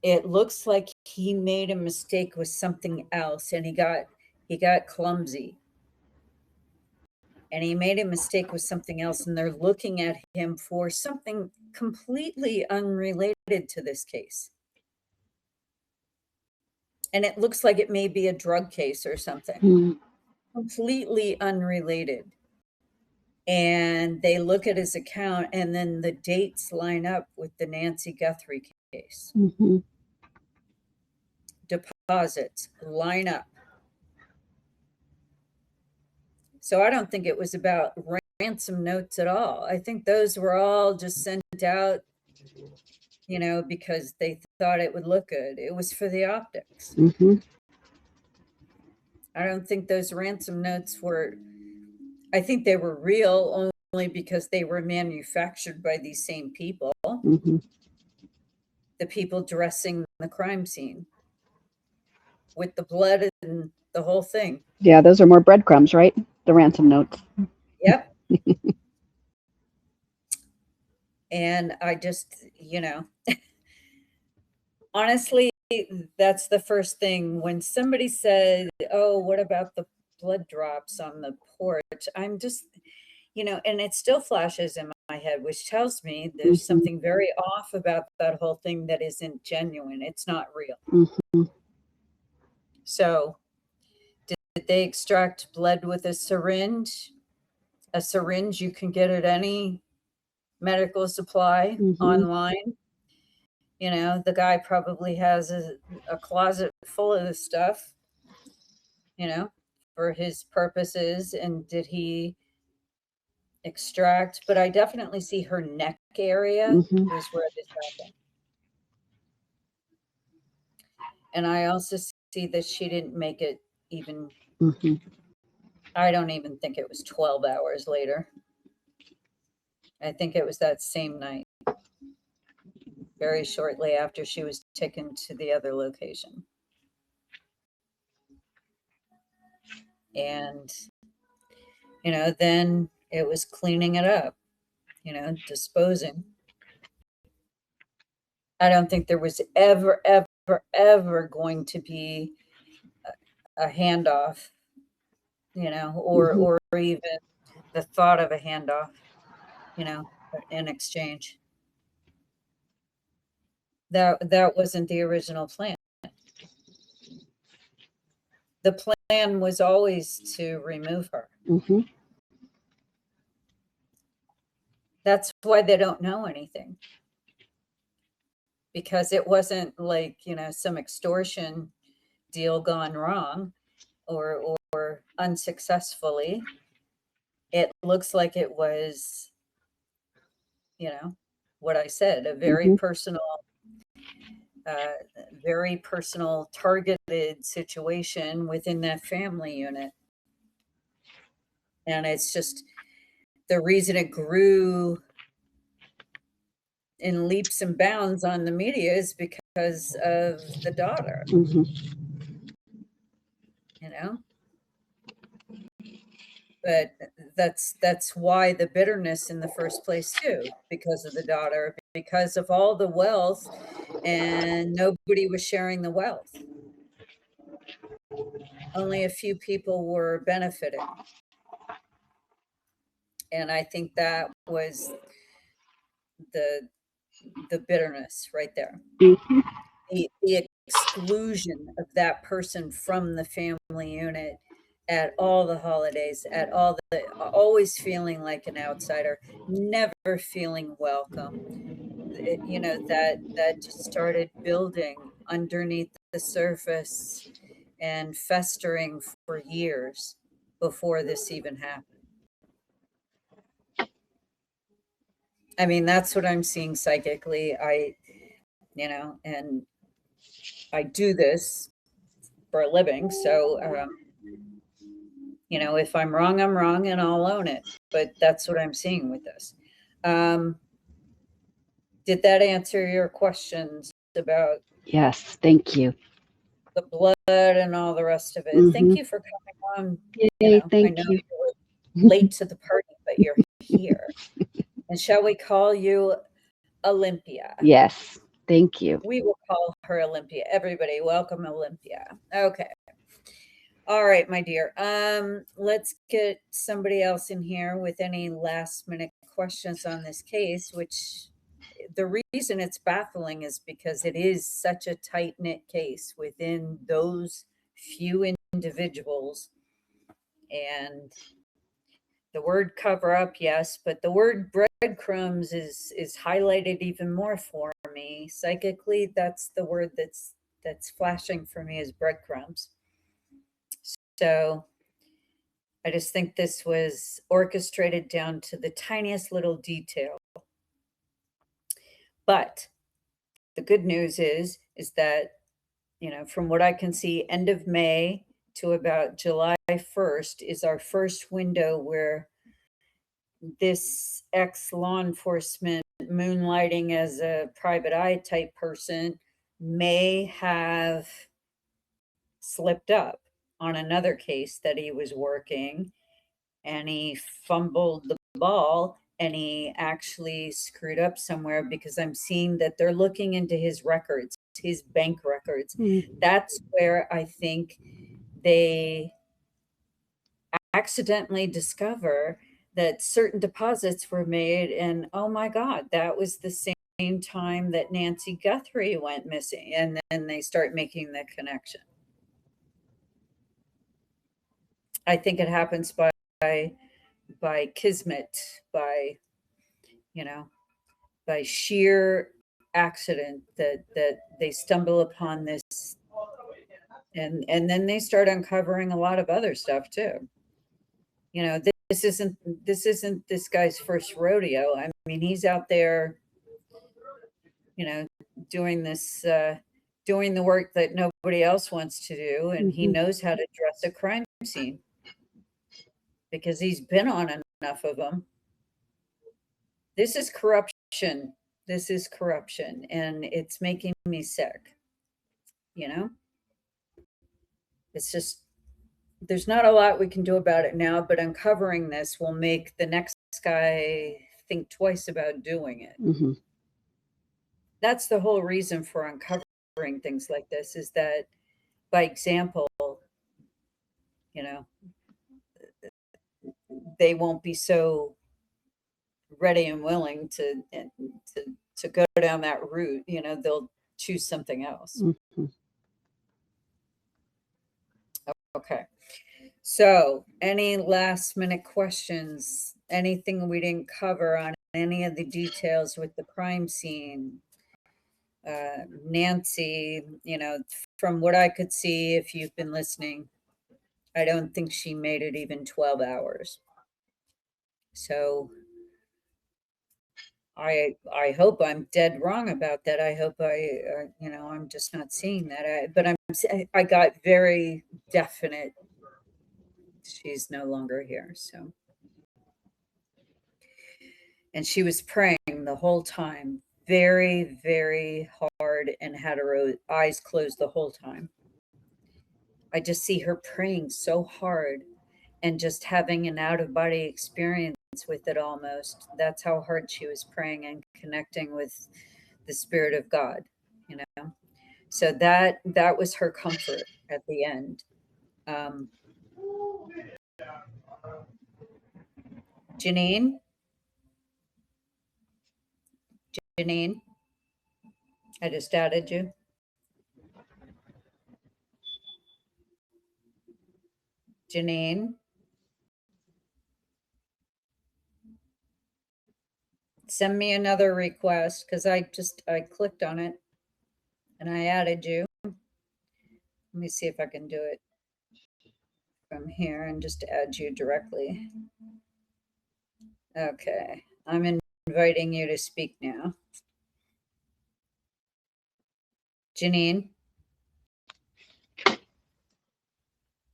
It looks like he made a mistake with something else, and he got clumsy, and he made a mistake with something else, and they're looking at him for something completely unrelated to this case. And it looks like it may be a drug case or something completely unrelated. And they look at his account, and then the dates line up with the Nancy Guthrie case. Deposits line up. So I don't think it was about ransom notes at all. I think those were all just sent out, because they thought it would look good. It was for the optics. I don't think those ransom notes I think they were real only because they were manufactured by these same people, the people dressing the crime scene. with the blood and the whole thing. Yeah, those are more breadcrumbs, right? The ransom notes. Yep. And I just, honestly, that's the first thing when somebody said, "Oh, what about the blood drops on the porch?" I'm just, and it still flashes in my head, which tells me there's Mm-hmm. something very off about that whole thing that isn't genuine. It's not real. Mm-hmm. So, did they extract blood with a syringe? A syringe you can get at any medical supply Mm-hmm. online. The guy probably has a closet full of this stuff, for his purposes. And did he extract? But I definitely see her neck area Mm-hmm. is where this happened. And I also see that she didn't make it even, Mm-hmm. I don't even think it was 12 hours later. I think it was that same night, very shortly after she was taken to the other location. And, then it was cleaning it up, disposing. I don't think there was ever, ever, ever going to be a handoff, Mm-hmm. or even the thought of a handoff, in exchange. That wasn't the original plan. The plan was always to remove her. Mm-hmm. That's why they don't know anything. Because it wasn't like, some extortion deal gone wrong or unsuccessfully. It looks like it was, what I said, a Mm-hmm. uh, very personal, targeted situation within that family unit. And it's just the reason it grew in leaps and bounds on the media is because of the daughter, Mm-hmm. you know? But that's why the bitterness in the first place too, because of the daughter, because of all the wealth, and nobody was sharing the wealth. Only a few people were benefiting. And I think that was the the bitterness right there. Mm-hmm. The exclusion of that person from the family unit at all the holidays, at all the always feeling like an outsider, never feeling welcome. That just started building underneath the surface and festering for years before this even happened. I mean, that's what I'm seeing psychically. And I do this for a living. So, if I'm wrong, I'm wrong and I'll own it. But that's what I'm seeing with this. Um, did that answer your questions about Yes, thank you. the blood and all the rest of it? Mm-hmm. Thank you for coming on. Yay, I thank know you. you were late to the party, but you're here. And shall we call you Olympia? Yes, thank you. We will call her Olympia. Everybody, welcome Olympia. Okay. All right, my dear. Let's get somebody else in here with any last minute questions on this case, which the reason it's baffling is because it is such a tight knit case within those few individuals. And the word cover up, yes, but the word breadcrumbs is highlighted even more for me. Psychically, that's the word that's flashing for me as breadcrumbs. So I just think this was orchestrated down to the tiniest little detail. But the good news is that, from what I can see, end of May to about July 1st is our first window where this ex law enforcement moonlighting as a private eye type person may have slipped up on another case that he was working, and he fumbled the ball, and he actually screwed up somewhere, because I'm seeing that they're looking into his records, his bank records. That's where I think they accidentally discover that certain deposits were made, and oh my God, that was the same time that Nancy Guthrie went missing, and then they start making the connection. I think it happens by kismet, by, you know, by sheer accident, that they stumble upon this, and then they start uncovering a lot of other stuff too. You know, this isn't this guy's first rodeo. I mean, he's out there, you know, doing this, doing the work that nobody else wants to do, and he knows how to dress a crime scene because he's been on enough of them. This is corruption. This is corruption, and it's making me sick. You know, it's just, there's not a lot we can do about it now, but uncovering this will make the next guy think twice about doing it. That's the whole reason for uncovering things like this, is that by example, you know, they won't be so ready and willing to go down that route. You know, they'll choose something else. Okay. So, any last minute questions? Anything we didn't cover on any of the details with the crime scene? Nancy, you know, from what I could see, if you've been listening, I don't think she made it even 12 hours. So I hope I'm dead wrong about that. I hope you know, I'm just not seeing that. But I got very definite, she's no longer here. So, and she was praying the whole time, very, very hard, and had her eyes closed the whole time. I just see her praying so hard and just having an out of body experience with it almost. That's how hard she was praying and connecting with the Spirit of God, you know. So that was her comfort at the end. Janine, I just added you. Janine, send me another request, because I clicked on it and I added you. Let me see if I can do it from here and just add you directly. Okay, I'm inviting you to speak now. Janine,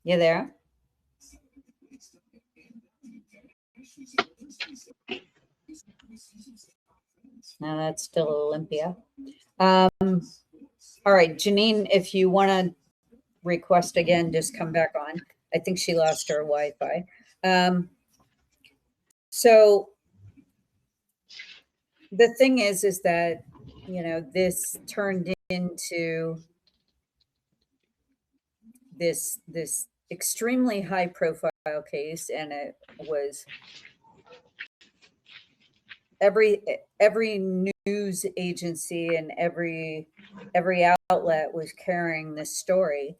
you there? No, that's still Olympia. All right, Janine, if you want to request again, just come back on. I think she lost her Wi-Fi. So the thing is that, you know, this turned into this extremely high profile case, and it was every news agency and every outlet was carrying this story.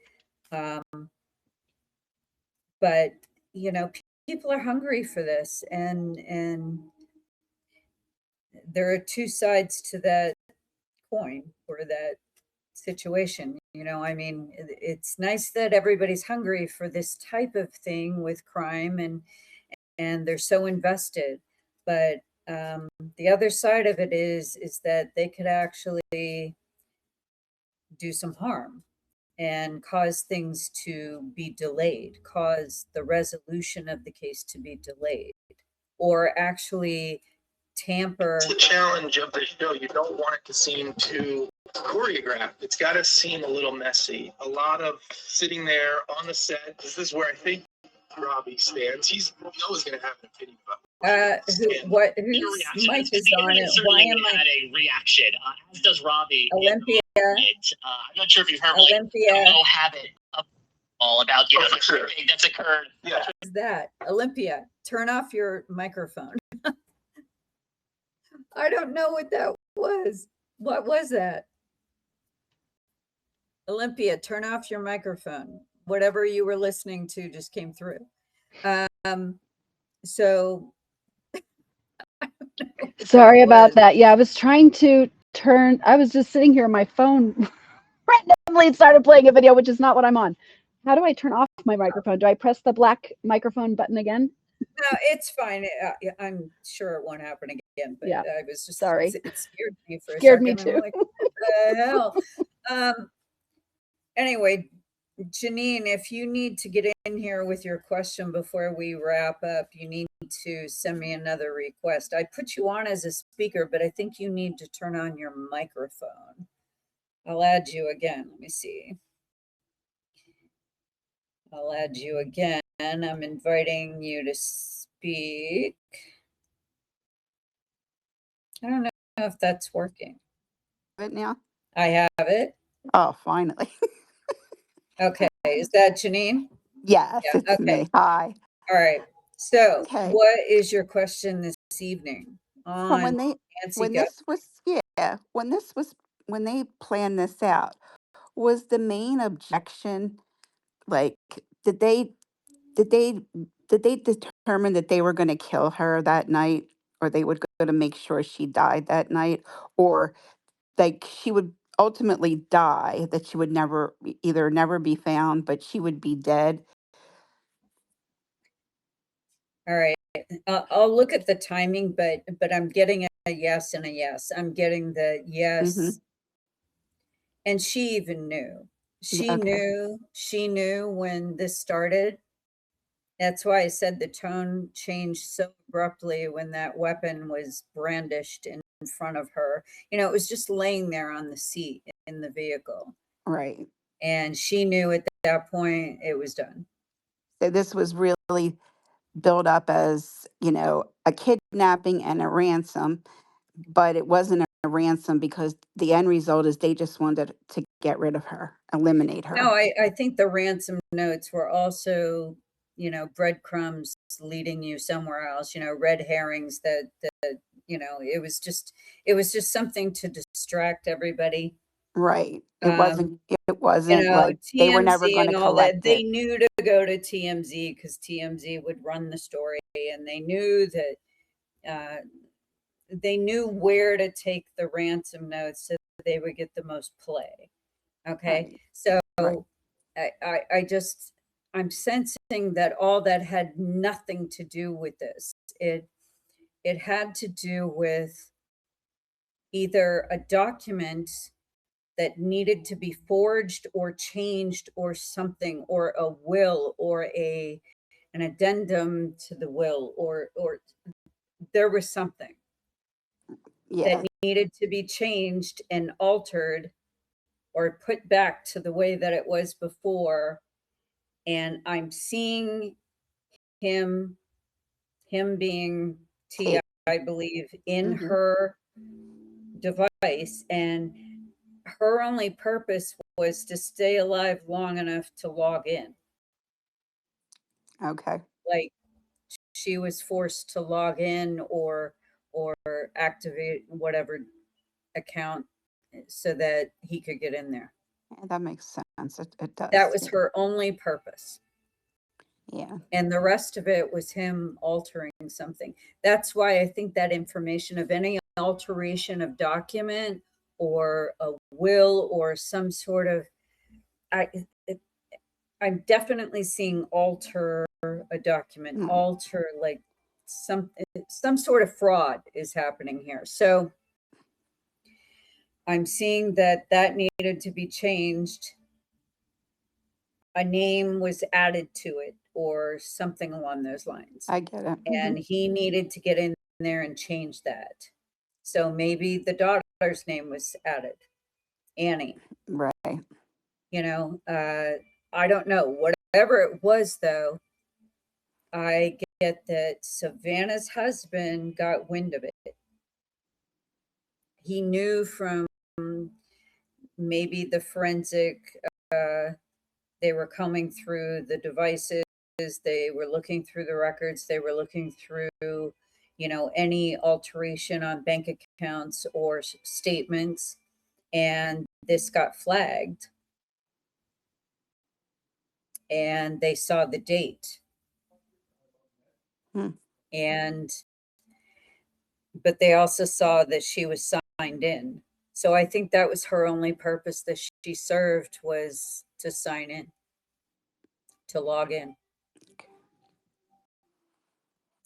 But, you know, people are hungry for this, and there are two sides to that coin, or that situation. You know, I mean, it's nice that everybody's hungry for this type of thing with crime, and they're so invested. But the other side of it is that they could actually do some harm and cause things to be delayed, cause the resolution of the case to be delayed, or actually tamper. It's the challenge of the show. You don't want it to seem too choreographed. It's got to seem a little messy. A lot of sitting there on the set. This is where I think Robbie stands. He's always going to have an opinion about whose mic is on it? Why am I had a reaction? As does Robbie. Olympia? I'm not sure if you've heard Olympia. a low habit of all about something big that's occurred. Yeah. What is that? Olympia, turn off your microphone. I don't know what that was. What was that? Olympia, turn off your microphone. Whatever you were listening to just came through. So sorry about that. Yeah, I was trying to I was just sitting here on my phone randomly and started playing a video, which is not what I'm on. How do I turn off my microphone? Do I press the black microphone button again? No, it's fine. I'm sure it won't happen again, but yeah. I was just sorry. It scared me for a scared second. me too. Like, what the hell? Anyway, Janine, if you need to get in here with your question before we wrap up, you need to send me another request. I put you on as a speaker, but I think you need to turn on your microphone. I'll add you again. Let me see. I'll add you again. I'm inviting you to speak. I don't know if that's working. It now? I have it. Oh, finally. Okay. Is that Janine? Yes, Yeah, it's me. Hi. All right. So Okay. what is your question this evening on When Nancy when they planned this out, was the main objection like did they determine that they were going to kill her that night, or they were going to make sure she died that night, or like she would ultimately die, that she would either never be found, but she would be dead? All right. I'll look at the timing, but I'm getting a yes and a yes. I'm getting the yes. Mm-hmm. And she even knew. Okay. She knew when this started. That's why I said the tone changed so abruptly when that weapon was brandished in front of her. You know, it was just laying there on the seat in the vehicle. Right. And she knew at that point it was done. So this was really built up as, a kidnapping and a ransom, but it wasn't a ransom because the end result is they just wanted to get rid of her, eliminate her. No, I think the ransom notes were also, breadcrumbs leading you somewhere else, red herrings that it was just something to distract everybody. Right. It wasn't like they were never TMZ going to and all that. collect They it. knew to go to TMZ because TMZ would run the story, and they knew that they knew where to take the ransom notes so that they would get the most play. Okay. Right. So Right. I'm sensing that all that had nothing to do with this. It had to do with either a document that needed to be forged or changed or something, or a will, or an addendum to the will, or there was something that needed to be changed and altered or put back to the way that it was before. And I'm seeing him being T, I believe, in Mm-hmm. her device, and her only purpose was to stay alive long enough to log in. Okay. Like she was forced to log in or activate whatever account so that he could get in there. Yeah, that makes sense. It does. That was her only purpose. Yeah. And the rest of it was him altering something. That's why I think that information of any alteration of document or a will or some sort of, I'm definitely seeing alter a document, alter like some sort of fraud is happening here. So I'm seeing that needed to be changed. A name was added to it or something along those lines. I get it. And he needed to get in there and change that. So maybe the daughter's name was added. Annie. Right. You know, I don't know. Whatever it was, though, I get that Savannah's husband got wind of it. He knew from maybe the forensic, they were coming through the devices, they were looking through the records, they were looking through, you know, any alteration on bank accounts or statements, and this got flagged. And they saw the date. Hmm. And but they also saw that she was signed in. So I think that was her only purpose that she served, was to sign in, to log in,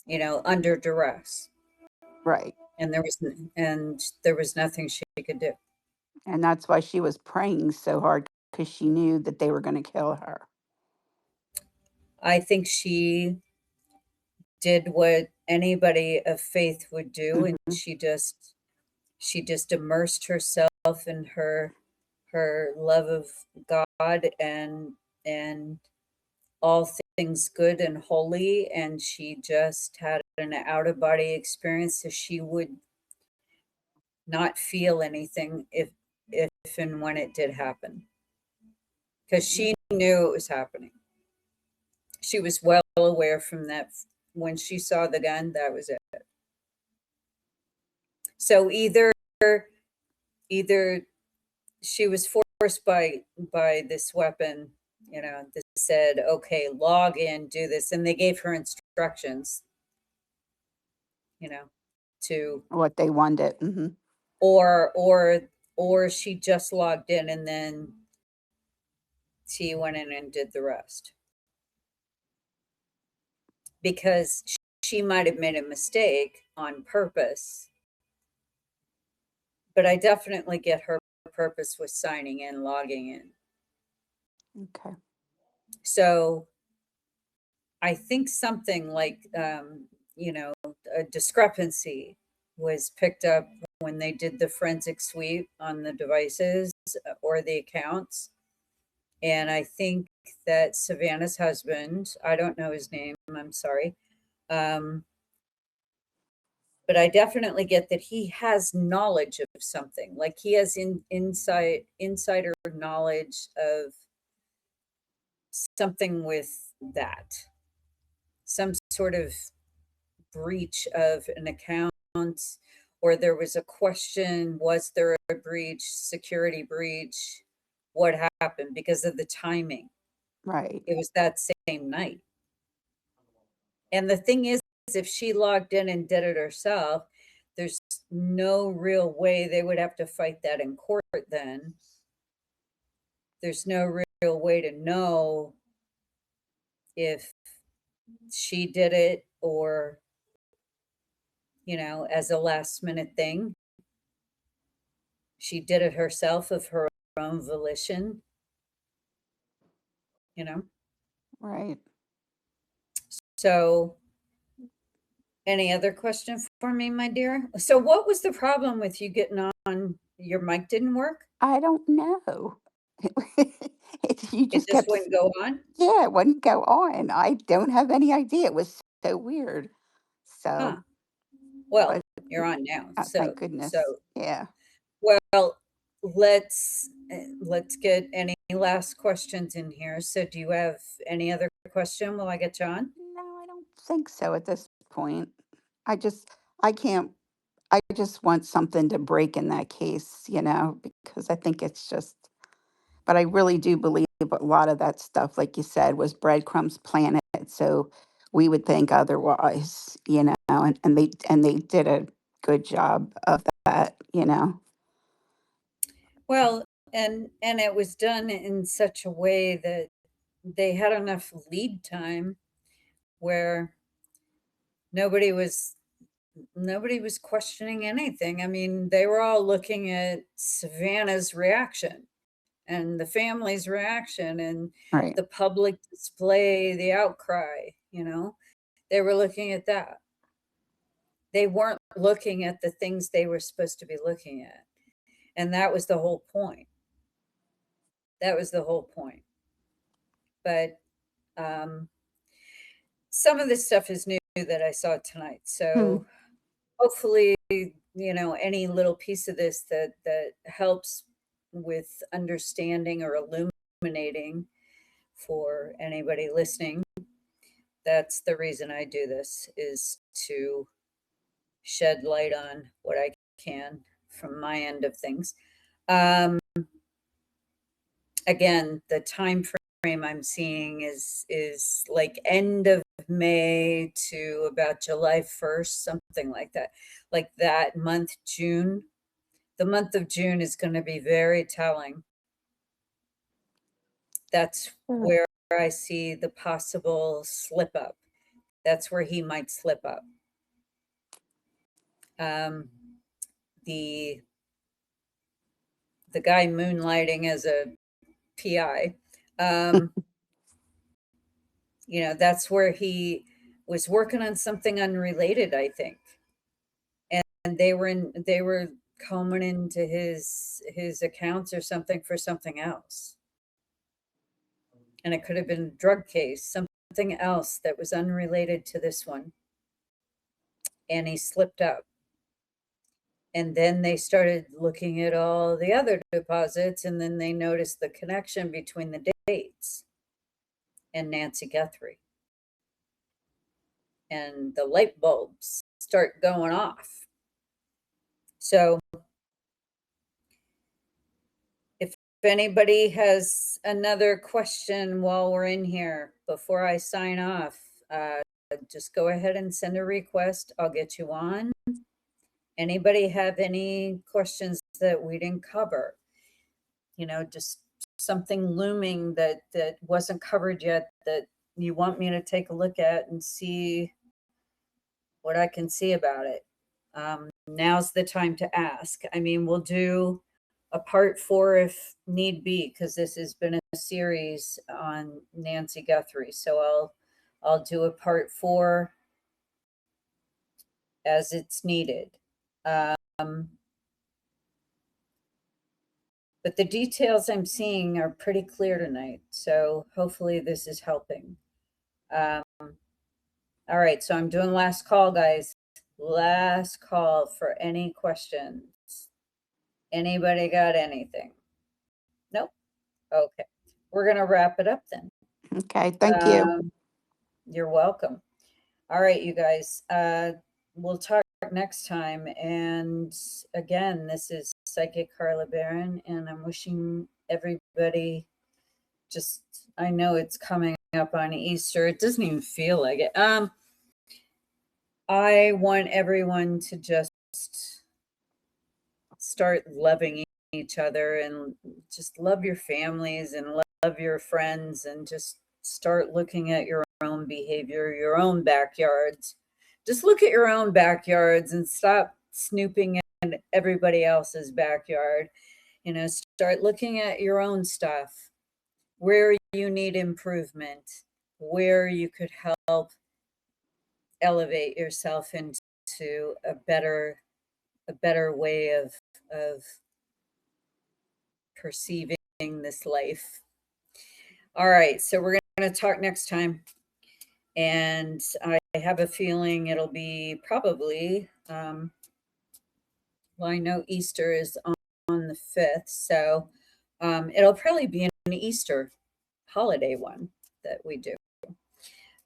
you know, under duress. Right. And there was nothing she could do. And that's why she was praying so hard, because she knew that they were going to kill her. I think she did what anybody of faith would do, and Mhm. she just immersed herself in her love of God and all things good and holy, and she just had an out of body experience, so she would not feel anything if and when it did happen, because she knew it was happening. She was well aware from that. When she saw the gun, that was it. So either she was forced by this weapon, you know, that said, okay, log in, do this, and they gave her instructions, you know, to, What they wanted. Hmm. or or she just logged in and then she went in and did the rest, because she might have made a mistake on purpose. But I definitely get her purpose was signing in, logging in. Okay. So I think something like, you know, a discrepancy was picked up when they did the forensic sweep on the devices or the accounts. And I think that Savannah's husband, I don't know his name, I'm sorry, but I definitely get that he has knowledge of something. Like he has insider knowledge of something with that, some sort of breach of an account, or there was a question, was there a breach, security breach, what happened, because of the timing. Right. It was that same night. And the thing is, if she logged in and did it herself, there's no real way they would have to fight that in court then. There's no real way to know if she did it, or, you know, as a last minute thing. She did it herself of her own volition, you know? Right. So, any other question for me, my dear? So, what was the problem with you getting on? Your mic didn't work? I don't know. You It just just kept, wouldn't go on? yeah, it wouldn't go on. I don't have any idea. It was so weird. Huh. So, Well, but you're on now. thank So, goodness. Yeah. well, let's get any last questions in here. So, do you have any other question while I get you on? No, I don't think so at this point. I just, I can't, I just want something to break in that case, because I think it's just, but I really do believe a lot of that stuff, like you said, was breadcrumbs planted. So we would think otherwise, and they did a good job of that. Well, and it was done in such a way that they had enough lead time where nobody was nobody was questioning anything. I mean, they were all looking at Savannah's reaction and the family's reaction and Right. the public display, the outcry, you know. They were looking at that. They weren't looking at the things they were supposed to be looking at. And that was the whole point. That was the whole point. But some of this stuff is new that I saw tonight. So hopefully, any little piece of this that helps with understanding or illuminating for anybody listening. That's the reason I do this, is to shed light on what I can from my end of things. Again, the time frame I'm seeing is like end of May to about July 1st, something like that. Like that month, June. The month of June is going to be very telling. That's where I see the possible slip up. That's where he might slip up. The guy moonlighting as a PI, that's where he was working on something unrelated, I think. And they were combing into his accounts or something for something else. And it could have been a drug case, something else that was unrelated to this one. And he slipped up. And then they started looking at all the other deposits, and then they noticed the connection between the dates and Nancy Guthrie. And the light bulbs start going off. So if anybody has another question while we're in here, before I sign off, just go ahead and send a request. I'll get you on. Anybody have any questions that we didn't cover? Just something looming that wasn't covered yet that you want me to take a look at and see what I can see about it. Now's the time to ask. I mean, we'll do a part 4 if need be, because this has been a series on Nancy Guthrie. So I'll do a part 4 as it's needed. But the details I'm seeing are pretty clear tonight. So hopefully this is helping. All right, so I'm doing last call, guys. Last call for any questions. Anybody got anything? Nope. Okay. We're going to wrap it up then. Okay, thank you. You're welcome. All right, you guys. We'll talk next time. And again, this is Psychic Carla Barron, and I'm wishing everybody I know it's coming up on Easter. It doesn't even feel like it. I want everyone to just start loving each other and just love your families and love your friends, and just start looking at your own behavior, your own backyards. Just look at your own backyards and stop snooping in everybody else's backyard. Start looking at your own stuff, where you need improvement, where you could help elevate yourself into a better way of perceiving this life. All right, so we're going to talk next time, and I have a feeling it'll be probably I know Easter is on the 5th, so it'll probably be an Easter holiday one that we do.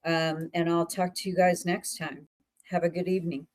And I'll talk to you guys next time. Have a good evening.